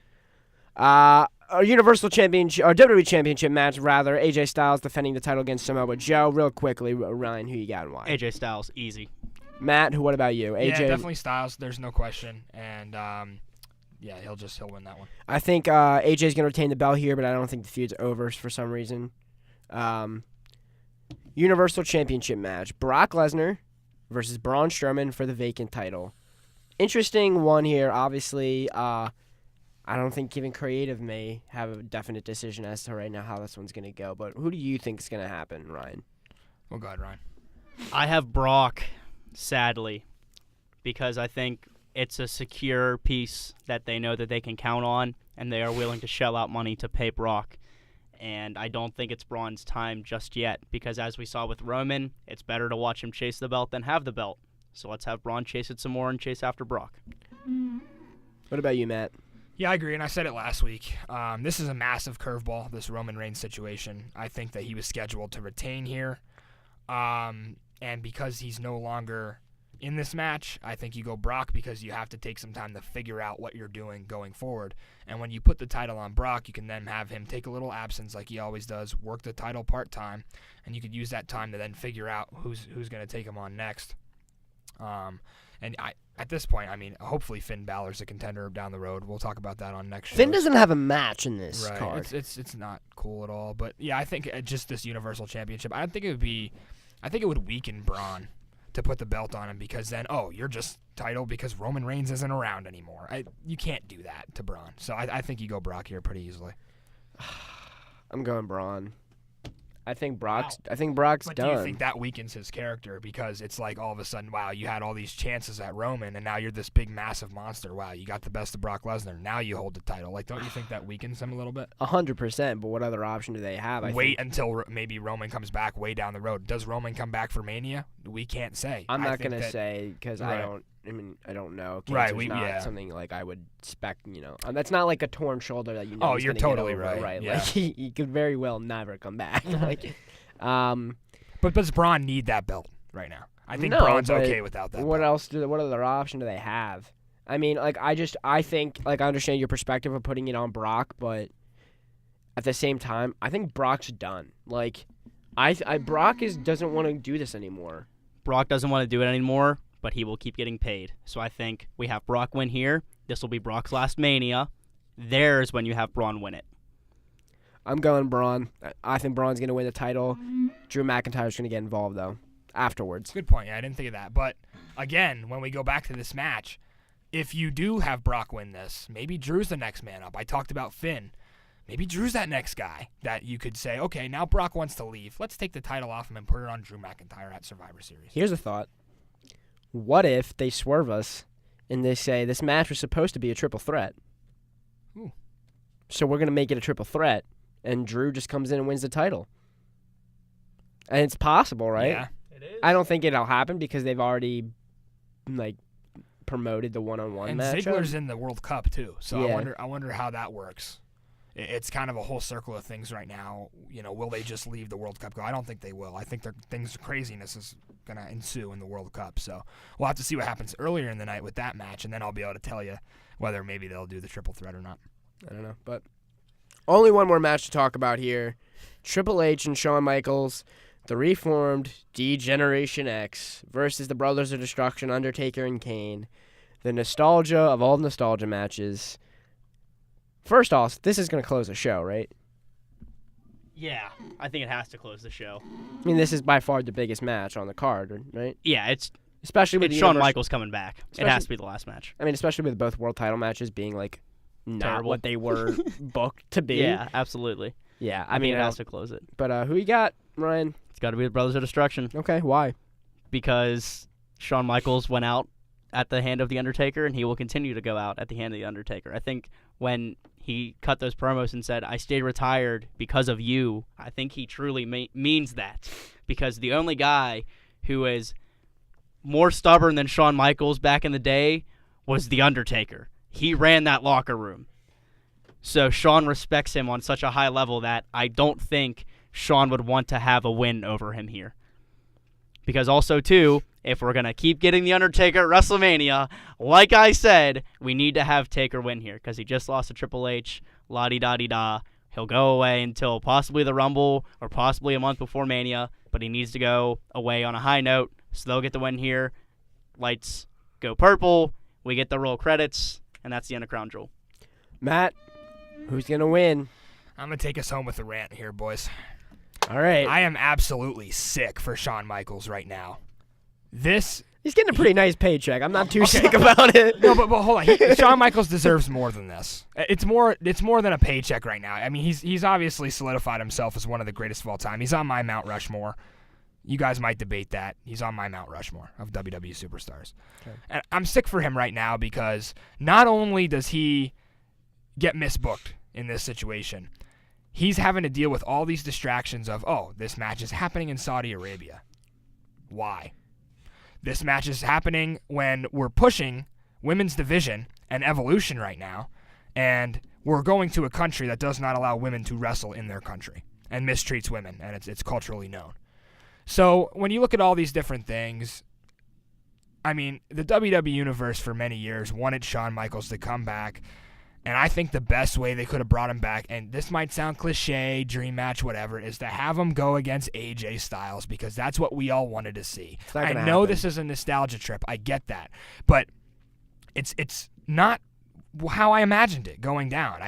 A Universal Championship, or WWE Championship match, rather. AJ Styles defending the title against Samoa Joe. Real quickly, Ryan, who you got and why? AJ Styles, easy. Matt, what about you? AJ? yeah, definitely Styles. There's no question. And, yeah, he'll win that one. I think AJ's going to retain the belt here, but I don't think the feud's over for some reason. Universal Championship match. Brock Lesnar versus Braun Strowman for the vacant title. Interesting one here, obviously. I don't think Kevin Creative may have a definite decision as to right now how this one's going to go, but who do you think is going to happen, Ryan? Oh, God, Ryan. I have Brock, sadly, because I think it's a secure piece that they know that they can count on, and they are willing to shell out money to pay Brock. And I don't think it's Braun's time just yet, because as we saw with Roman, it's better to watch him chase the belt than have the belt. So let's have Braun chase it some more and chase after Brock. What about you, Matt? Yeah, I agree, and I said it last week. This is a massive curveball, this Roman Reigns situation. I think that he was scheduled to retain here, and because he's no longer in this match, I think you go Brock because you have to take some time to figure out what you're doing going forward. And when you put the title on Brock, you can then have him take a little absence like he always does, work the title part-time, and you could use that time to then figure out who's going to take him on next. And at this point, I mean, hopefully Finn Balor's a contender down the road. We'll talk about that on next show. Finn doesn't have a match in this right. card. It's not cool at all. But yeah, I think just this Universal Championship, I think it would weaken Braun to put the belt on him because then, you're just title because Roman Reigns isn't around anymore. You can't do that to Braun. So I think you go Brock here pretty easily. I'm going Braun. I think Brock's But done. do you think that weakens his character because it's like all of a sudden, wow, you had all these chances at Roman and now you're this big massive monster. Wow, you got the best of Brock Lesnar. Now you hold the title. Like, don't you think that weakens him a little bit? 100%. But what other option do they have? Wait until maybe Roman comes back way down the road. Does Roman come back for Mania? We can't say. I'm not gonna say because Right. I don't know. Right, Cancer's not something like I would expect. That's not like a torn shoulder that he's you're gonna totally get over, right. Like Yeah. he could very well never come back. But does Braun need that belt right now? I think No, Braun's but okay without that. What belt. else? What other option do they have? I mean, I think I understand your perspective of putting it on Brock, but at the same time, I think Brock's done. Like, Brock doesn't want to do this anymore. Brock doesn't want to do it anymore, but he will keep getting paid. So I think we have Brock win here. This will be Brock's last Mania. There's when you have Braun win it. I'm going Braun. I think Braun's going to win the title. Drew McIntyre's going to get involved, though, afterwards. Good point. Yeah, I didn't think of that. But, again, when we go back to this match, if you do have Brock win this, maybe Drew's the next man up. I talked about Finn. Maybe Drew's that next guy that you could say, okay, now Brock wants to leave. Let's take the title off him and put it on Drew McIntyre at Survivor Series. Here's a thought. What if they swerve us and they say this match was supposed to be a triple threat? Ooh. So we're going to make it a triple threat, and Drew just comes in and wins the title. And it's possible, right? Yeah. It is. I don't think it'll happen because they've already promoted the one-on-one And matchup. Ziggler's in the World Cup, too. So Yeah. I wonder how that works. It's kind of a whole circle of things right now. Will they just leave the World Cup go? I don't think they will. I think craziness is going to ensue in the World Cup. So we'll have to see what happens earlier in the night with that match, and then I'll be able to tell you whether maybe they'll do the triple threat or not. I don't know, but only one more match to talk about here. Triple H and Shawn Michaels, the reformed D-Generation X versus the Brothers of Destruction, Undertaker and Kane. The nostalgia of all nostalgia matches. First off, this is going to close the show, right? Yeah, I think it has to close the show. I mean, this is by far the biggest match on the card, right? Yeah, it's Especially with the Shawn Universal- Michaels coming back. It has to be the last match. I mean, especially with both world title matches being not Terrible. what they were booked to be. Yeah, absolutely. Yeah, I mean, it has to close it. But who you got, Ryan? It's got to be the Brothers of Destruction Okay, why? because Shawn Michaels went out at the hand of The Undertaker, and he will continue to go out at the hand of The Undertaker. I think when he cut those promos and said, I stayed retired because of you, I think he truly means that. Because the only guy who is more stubborn than Shawn Michaels back in the day was The Undertaker. He ran that locker room. So Shawn respects him on such a high level that I don't think Shawn would want to have a win over him here. Because also, too, if we're going to keep getting The Undertaker at WrestleMania, like I said, we need to have Taker win here because he just lost to Triple H, la-di-da-di-da. He'll go away until possibly the Rumble or possibly a month before Mania, but he needs to go away on a high note, so they'll get the win here. Lights go purple, we get the roll credits, and that's the end of Crowne Jewel. Matt, who's going to win? I'm going to take us home with a rant here, boys. All right. I am absolutely sick for Shawn Michaels right now. He's getting a pretty nice paycheck. I'm not too sick about it. No, but hold on. Shawn Michaels deserves more than this. It's more than a paycheck right now. I mean, he's obviously solidified himself as one of the greatest of all time. He's on my Mount Rushmore. You guys might debate that. He's on my Mount Rushmore of WWE superstars. Okay. And I'm sick for him right now because not only does he get misbooked in this situation, he's having to deal with all these distractions of, this match is happening in Saudi Arabia. Why? This match is happening when we're pushing women's division and Evolution right now, and we're going to a country that does not allow women to wrestle in their country and mistreats women, and it's culturally known. So when you look at all these different things, I mean, the WWE Universe for many years wanted Shawn Michaels to come back, and I think the best way they could have brought him back, and this might sound cliche, dream match, whatever, is to have him go against AJ Styles because that's what we all wanted to see. I know this is a nostalgia trip. I get that. But it's not how I imagined it going down.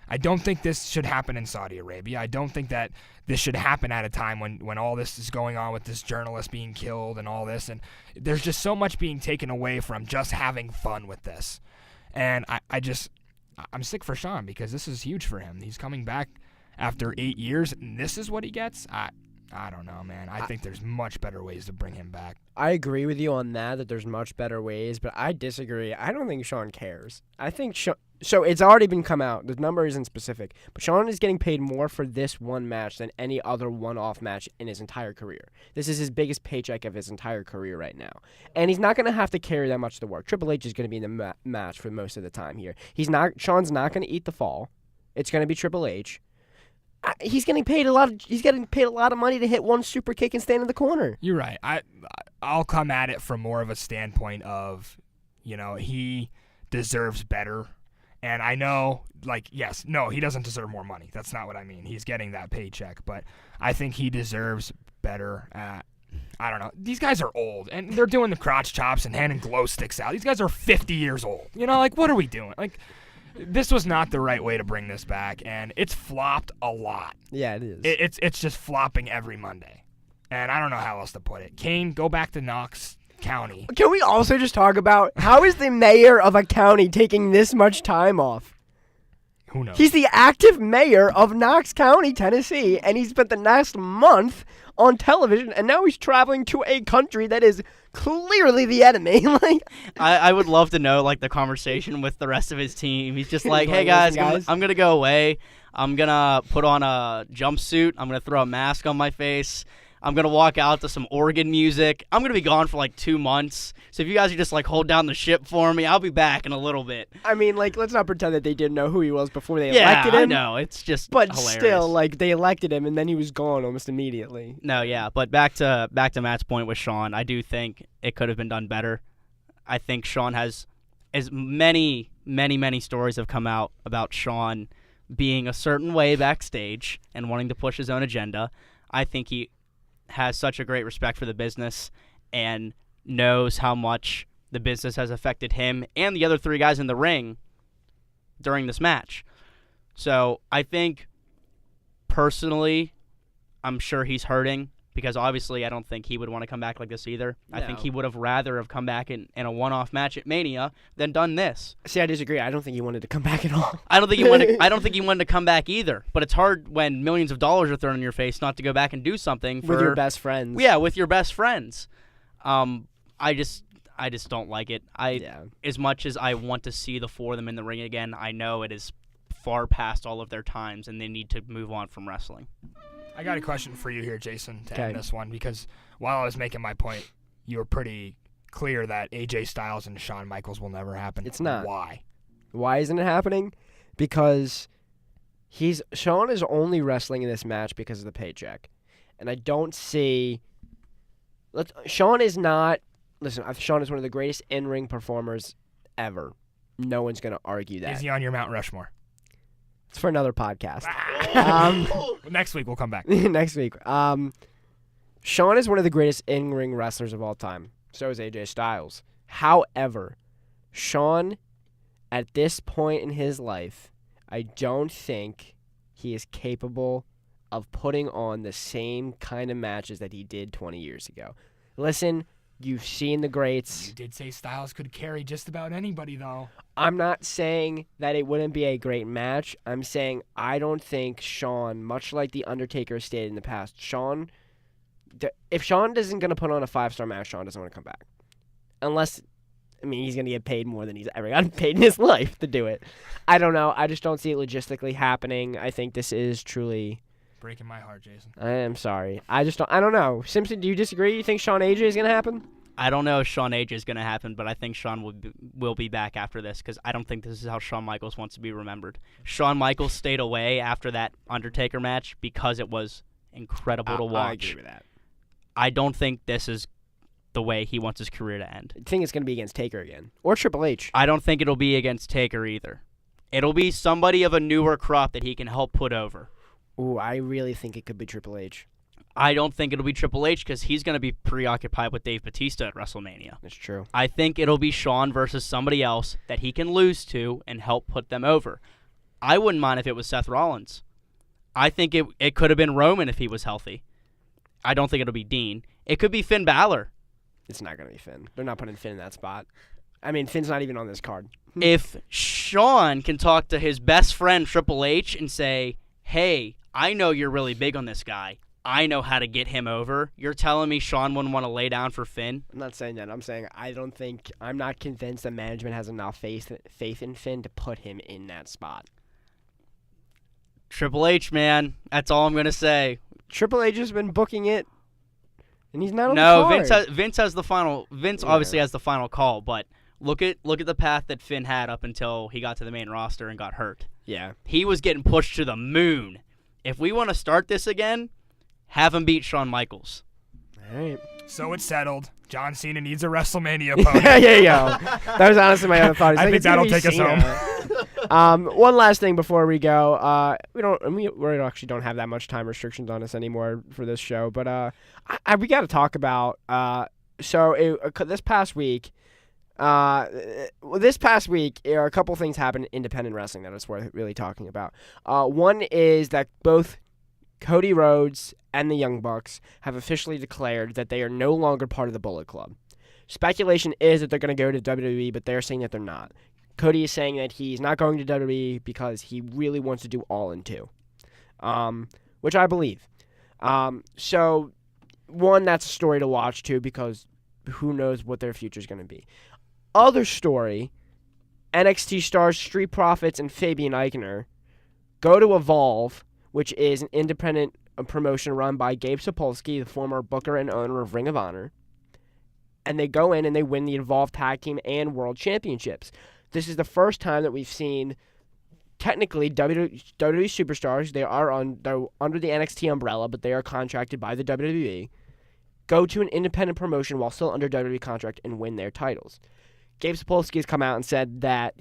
I don't think this should happen in Saudi Arabia. I don't think that this should happen at a time when all this is going on with this journalist being killed and all this. And there's just so much being taken away from just having fun with this. And I'm sick for Shawn because this is huge for him. He's coming back after 8 years, and this is what he gets. I don't know, man. I think there's much better ways to bring him back. I agree with you on that there's much better ways, but I disagree. I don't think Shawn cares. I think so it's already been come out. The number isn't specific, but Shawn is getting paid more for this one match than any other one-off match in his entire career. This is his biggest paycheck of his entire career right now, and he's not going to have to carry that much of the work. Triple H is going to be in the match for most of the time here. Shawn's not going to eat the fall. It's going to be Triple H. He's getting paid a lot. He's getting paid a lot of money to hit one super kick and stand in the corner. You're right. I'll come at it from more of a standpoint of, he deserves better. And I know, he doesn't deserve more money. That's not what I mean. He's getting that paycheck, but I think he deserves better. I don't know. These guys are old, and they're doing the crotch chops and handing glow sticks out. These guys are 50 years old. What are we doing? This was not the right way to bring this back, and it's flopped a lot. Yeah, it is. It's just flopping every Monday, and I don't know how else to put it. Kane, go back to Knox County. Can we also just talk about how is the mayor of a county taking this much time off? Who knows? He's the active mayor of Knox County, Tennessee, and he spent the last month on television, and now he's traveling to a country that is clearly the enemy. I would love to know the conversation with the rest of his team. He's just like, hey guys, I'm gonna go away. I'm gonna put on a jumpsuit. I'm gonna throw a mask on my face. I'm gonna walk out to some organ music. I'm gonna be gone for 2 months. So if you guys are just hold down the ship for me, I'll be back in a little bit. I mean, let's not pretend that they didn't know who he was before they elected him. Yeah, I know. It's just but hilarious. Still, they elected him and then he was gone almost immediately. No, yeah, but back to Matt's point with Shawn, I do think it could have been done better. I think Shawn has as many stories have come out about Shawn being a certain way backstage and wanting to push his own agenda. I think he has such a great respect for the business and knows how much the business has affected him and the other 3 guys in the ring during this match. So I think personally, I'm sure he's hurting because obviously I don't think he would want to come back like this either. No. I think he would have rather have come back in a one-off match at Mania than done this. See, I disagree. I don't think he wanted to come back at all. I don't think he wanted to come back either. But it's hard when millions of dollars are thrown in your face not to go back and do something with your best friends. Yeah, with your best friends. I just don't like it. As much as I want to see the 4 of them in the ring again, I know it is far past all of their times and they need to move on from wrestling. I got a question for you here, Jason, to end this one, because while I was making my point, you were pretty clear that AJ Styles and Shawn Michaels will never happen. It's not. Why? Why isn't it happening? Because Shawn is only wrestling in this match because of the paycheck. And I don't see... Shawn is not... Listen, Shawn is one of the greatest in-ring performers ever. No one's going to argue that. Is he on your Mount Rushmore? It's for another podcast. Next week we'll come back. Next week. Shawn is one of the greatest in-ring wrestlers of all time. So is AJ Styles. However, Shawn, at this point in his life, I don't think he is capable of putting on the same kind of matches that he did 20 years ago. Listen, you've seen the greats. You did say Styles could carry just about anybody, though. I'm not saying that it wouldn't be a great match. I'm saying I don't think Shawn, much like The Undertaker stated in the past, if Shawn isn't going to put on a 5-star match, Shawn doesn't want to come back. Unless, he's going to get paid more than he's ever gotten paid in his life to do it. I don't know. I just don't see it logistically happening. I think this is truly... breaking my heart, Jason. I am sorry. I don't know. Simpson, do you disagree? You think Shawn AJ is going to happen? I don't know if Shawn AJ is going to happen, but I think Shawn will be back after this because I don't think this is how Shawn Michaels wants to be remembered. Shawn Michaels stayed away after that Undertaker match because it was incredible to watch. I agree with that. I don't think this is the way he wants his career to end. I think it's going to be against Taker again. Or Triple H. I don't think it'll be against Taker either. It'll be somebody of a newer crop that he can help put over. Ooh, I really think it could be Triple H. I don't think it'll be Triple H because he's going to be preoccupied with Dave Bautista at WrestleMania. That's true. I think it'll be Shawn versus somebody else that he can lose to and help put them over. I wouldn't mind if it was Seth Rollins. I think it could have been Roman if he was healthy. I don't think it'll be Dean. It could be Finn Balor. It's not going to be Finn. They're not putting Finn in that spot. I mean, Finn's not even on this card. If Shawn can talk to his best friend Triple H and say, hey, I know you're really big on this guy. I know how to get him over. You're telling me Shawn wouldn't want to lay down for Finn? I'm not saying that. I'm saying I'm not convinced that management has enough faith in Finn to put him in that spot. Triple H, man. That's all I'm going to say. Triple H has been booking it, and he's not on the card. No, Vince has the final. Vince obviously has the final call, but look at the path that Finn had up until he got to the main roster and got hurt. Yeah. He was getting pushed to the moon. If we want to start this again, have him beat Shawn Michaels. All right. So it's settled. John Cena needs a WrestleMania opponent. Yeah, there you go. That was honestly my other thought. I think that'll take us home. One last thing before we go. We actually don't have that much time restrictions on us anymore for this show, but we got to talk about. This past week, a couple things happened in independent wrestling that is worth really talking about. One is that both Cody Rhodes and the Young Bucks have officially declared that they are no longer part of the Bullet Club. Speculation is that they're going to go to WWE, but they're saying that they're not. Cody is saying that he's not going to WWE because he really wants to do All In 2, which I believe. So, one, that's a story to watch, too, because who knows what their future is going to be. Other story, NXT stars Street Profits and Fabian Eichner go to Evolve, which is an independent promotion run by Gabe Sapolsky, the former booker and owner of Ring of Honor. And they go in and they win the Evolve Tag Team and World Championships. This is the first time that we've seen, technically, WWE superstars, they're under the NXT umbrella, but they are contracted by the WWE, go to an independent promotion while still under WWE contract and win their titles. Gabe Sapolsky has come out and said that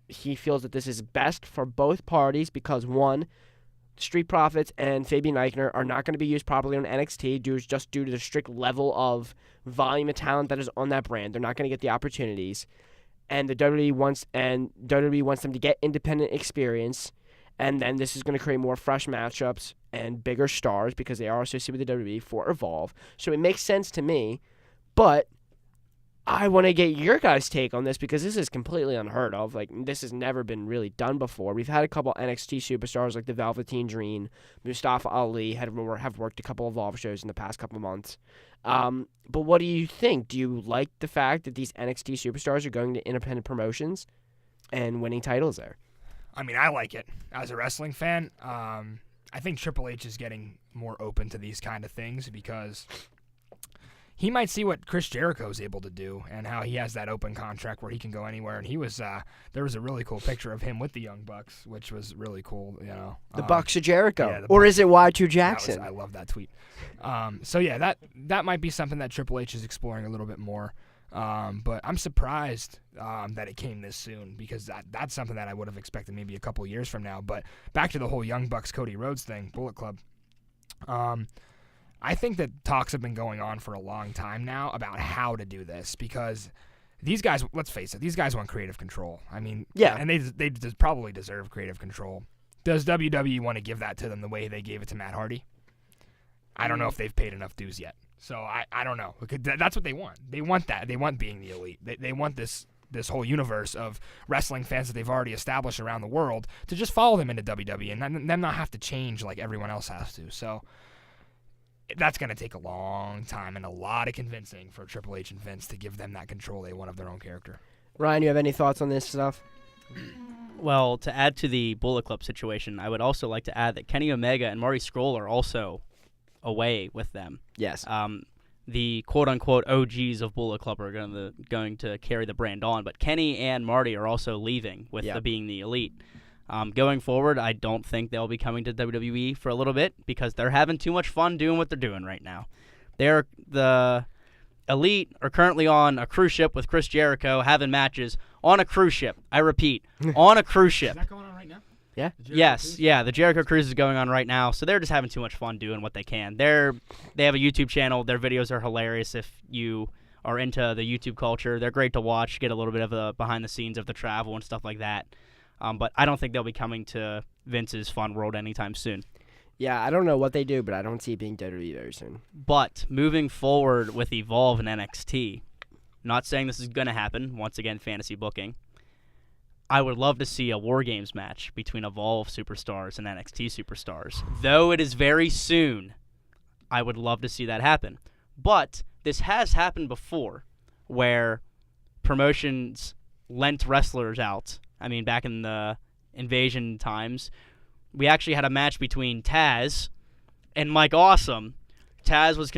he feels that this is best for both parties because, one, Street Profits and Fabian Eichner are not going to be used properly on NXT due to the strict level of volume of talent that is on that brand. They're not going to get the opportunities. And the WWE wants them to get independent experience, and then this is going to create more fresh matchups and bigger stars because they are associated with the WWE for Evolve. So it makes sense to me, but I want to get your guys' take on this because this is completely unheard of. Like, this has never been really done before. We've had a couple NXT superstars like the Velveteen Dream, Mustafa Ali have worked a couple of Evolve shows in the past couple of months. But what do you think? Do you like the fact that these NXT superstars are going to independent promotions and winning titles there? I mean, I like it. As a wrestling fan, I think Triple H is getting more open to these kind of things because he might see what Chris Jericho is able to do and how he has that open contract where he can go anywhere. And he was there was a really cool picture of him with the Young Bucks, which was really cool. You know, the Bucks of Jericho, yeah, or is it Y2 Jackson? I love that tweet. So yeah, that might be something that Triple H is exploring a little bit more. But I'm surprised that it came this soon because that's something that I would have expected maybe a couple years from now. But back to the whole Young Bucks Cody Rhodes thing, Bullet Club. I think that talks have been going on for a long time now about how to do this because these guys, let's face it, these guys want creative control. I mean, yeah, and they probably deserve creative control. Does WWE want to give that to them the way they gave it to Matt Hardy? I don't know if they've paid enough dues yet. So I don't know. That's what they want. They want that. They want being the elite. They want this whole universe of wrestling fans that they've already established around the world to just follow them into WWE and them not have to change like everyone else has to. So that's going to take a long time and a lot of convincing for Triple H and Vince to give them that control they want of their own character. Ryan, you have any thoughts on this stuff? Well, to add to the Bullet Club situation, I would also like to add that Kenny Omega and Marty Scurll are also away with them. Yes. The quote-unquote OGs of Bullet Club are going to carry the brand on, but Kenny and Marty are also leaving with being the elite. Going forward, I don't think they'll be coming to WWE for a little bit because they're having too much fun doing what they're doing right now. The elite are currently on a cruise ship with Chris Jericho having matches on a cruise ship. I repeat, on a cruise ship. Is that going on right now? Yeah. Yes, the Jericho Cruise is going on right now, so they're just having too much fun doing what they can. They have a YouTube channel. Their videos are hilarious if you are into the YouTube culture. They're great to watch, get a little bit of the behind the scenes of the travel and stuff like that. But I don't think they'll be coming to Vince's Fun World anytime soon. Yeah, I don't know what they do, but I don't see it being WWE very soon. But moving forward with Evolve and NXT, not saying this is going to happen, once again, fantasy booking, I would love to see a War Games match between Evolve superstars and NXT superstars. Though it is very soon, I would love to see that happen. But this has happened before, where promotions lent wrestlers out. I mean, back in the Invasion times, we actually had a match between Taz and Mike Awesome. Taz was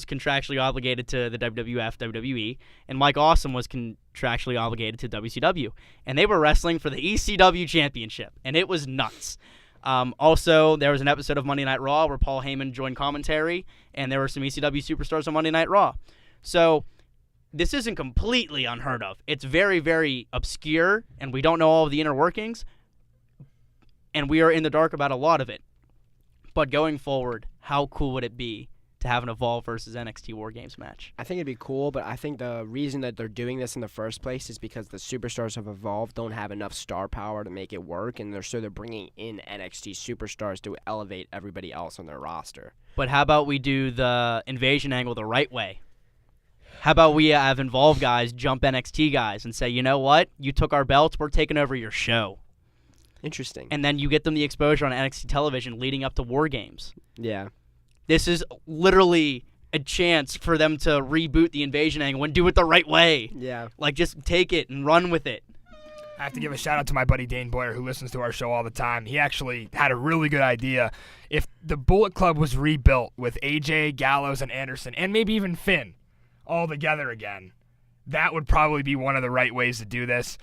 contractually obligated to the WWF, WWE, and Mike Awesome was contractually obligated to WCW. And they were wrestling for the ECW Championship, and it was nuts. Also, there was an episode of Monday Night Raw where Paul Heyman joined commentary, and there were some ECW superstars on Monday Night Raw. So this isn't completely unheard of. It's very, very obscure, and we don't know all of the inner workings, and we are in the dark about a lot of it. But going forward, how cool would it be to have an Evolve versus NXT War Games match? I think it'd be cool, but I think the reason that they're doing this in the first place is because the superstars of Evolve don't have enough star power to make it work, and they're bringing in NXT superstars to elevate everybody else on their roster. But how about we do the Invasion angle the right way? How about we have Evolve guys jump NXT guys and say, you know what? You took our belts, we're taking over your show. Interesting. And then you get them the exposure on NXT television leading up to War Games. Yeah. This is literally a chance for them to reboot the Invasion angle and do it the right way. Yeah. Like, just take it and run with it. I have to give a shout out to my buddy Dane Boyer, who listens to our show all the time. He actually had a really good idea. If the Bullet Club was rebuilt with AJ, Gallows, and Anderson, and maybe even Finn all together again, that would probably be one of the right ways to do this.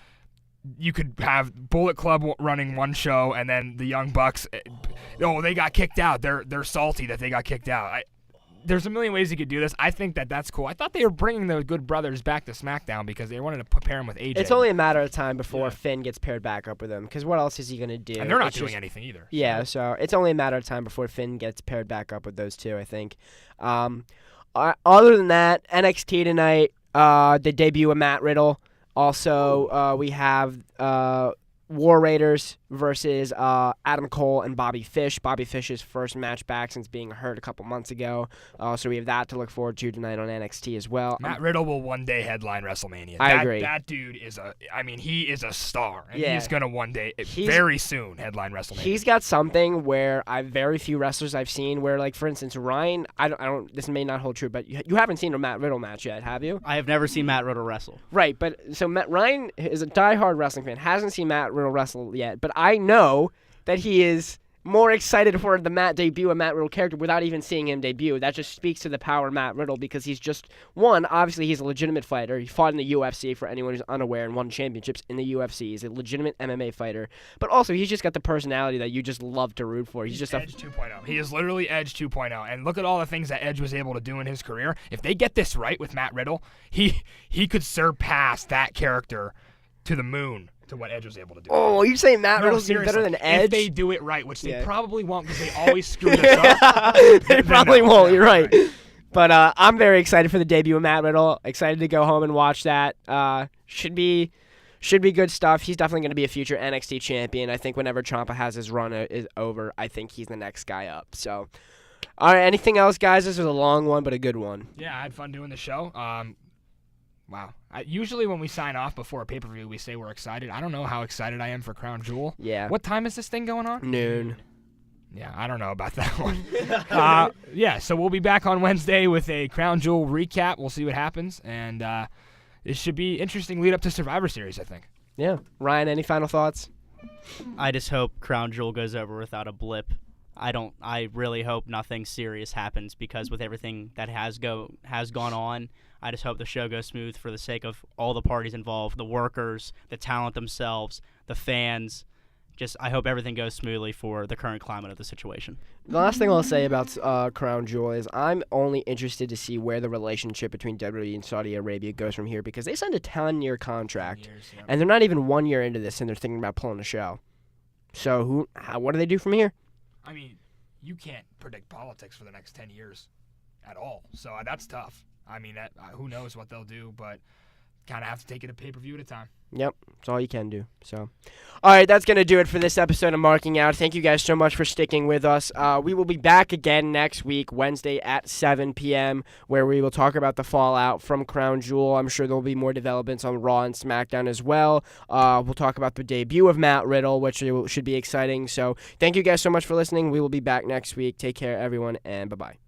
You could have Bullet Club running one show, and then the Young Bucks, they got kicked out. They're salty that they got kicked out. There's a million ways you could do this. I think that's cool. I thought they were bringing the Good Brothers back to SmackDown because they wanted to pair him with AJ. It's only a matter of time before Finn gets paired back up with him, because what else is he going to do? And they're not doing anything either. Yeah, so it's only a matter of time before Finn gets paired back up with those two, I think. Other than that, NXT tonight, the debut of Matt Riddle. Also, we have War Raiders versus Adam Cole and Bobby Fish. Bobby Fish's first match back since being hurt a couple months ago. So we have that to look forward to tonight on NXT as well. Matt Riddle will one day headline WrestleMania. I agree. That dude is he is a star. And he's going to one day, very soon, headline WrestleMania. He's got something where very few wrestlers I've seen where, like, for instance, Ryan, I don't this may not hold true, but you haven't seen a Matt Riddle match yet, have you? I have never seen Matt Riddle wrestle. Right, but so Ryan is a diehard wrestling fan, hasn't seen Matt Riddle wrestle yet, but I know that he is more excited for the debut of Matt Riddle character without even seeing him debut. That just speaks to the power of Matt Riddle, because he's just, obviously he's a legitimate fighter. He fought in the UFC, for anyone who's unaware, and won championships in the UFC. He's a legitimate MMA fighter. But also, he's just got the personality that you just love to root for. He's just Edge 2.0. He is literally Edge 2.0. And look at all the things that Edge was able to do in his career. If they get this right with Matt Riddle, he could surpass that character to the moon. To what Edge was able to do. Oh, you're saying Matt Riddle's better than Edge? If they do it right, which they probably won't, because they always screw this up. They probably won't, you're right. But I'm very excited for the debut of Matt Riddle. Excited to go home and watch that. Should be good stuff. He's definitely going to be a future NXT champion. I think whenever Ciampa has his run is over, I think he's the next guy up. So, all right, anything else, guys? This was a long one, but a good one. Yeah, I had fun doing the show. Wow. Usually when we sign off before a pay-per-view, we say we're excited. I don't know how excited I am for Crowne Jewel. Yeah. What time is this thing going on? Noon. Yeah, I don't know about that one. So we'll be back on Wednesday with a Crowne Jewel recap. We'll see what happens. And it should be interesting lead up to Survivor Series, I think. Yeah. Ryan, any final thoughts? I just hope Crowne Jewel goes over without a blip. I really hope nothing serious happens, because with everything that has gone on, I just hope the show goes smooth for the sake of all the parties involved, the workers, the talent themselves, the fans. I hope everything goes smoothly for the current climate of the situation. The last thing I'll say about Crowne Jewel is I'm only interested to see where the relationship between WWE and Saudi Arabia goes from here, because they signed a 10-year contract, and they're not even 1 year into this, and they're thinking about pulling the show. So what do they do from here? I mean, you can't predict politics for the next 10 years at all. So that's tough. I mean, who knows what they'll do, but kind of have to take it a pay-per-view at a time. Yep, that's all you can do. So, all right, that's going to do it for this episode of Marking Out. Thank you guys so much for sticking with us. We will be back again next week, Wednesday at 7 p.m., where we will talk about the fallout from Crowne Jewel. I'm sure there will be more developments on Raw and SmackDown as well. We'll talk about the debut of Matt Riddle, which should be exciting. So, thank you guys so much for listening. We will be back next week. Take care, everyone, and bye-bye.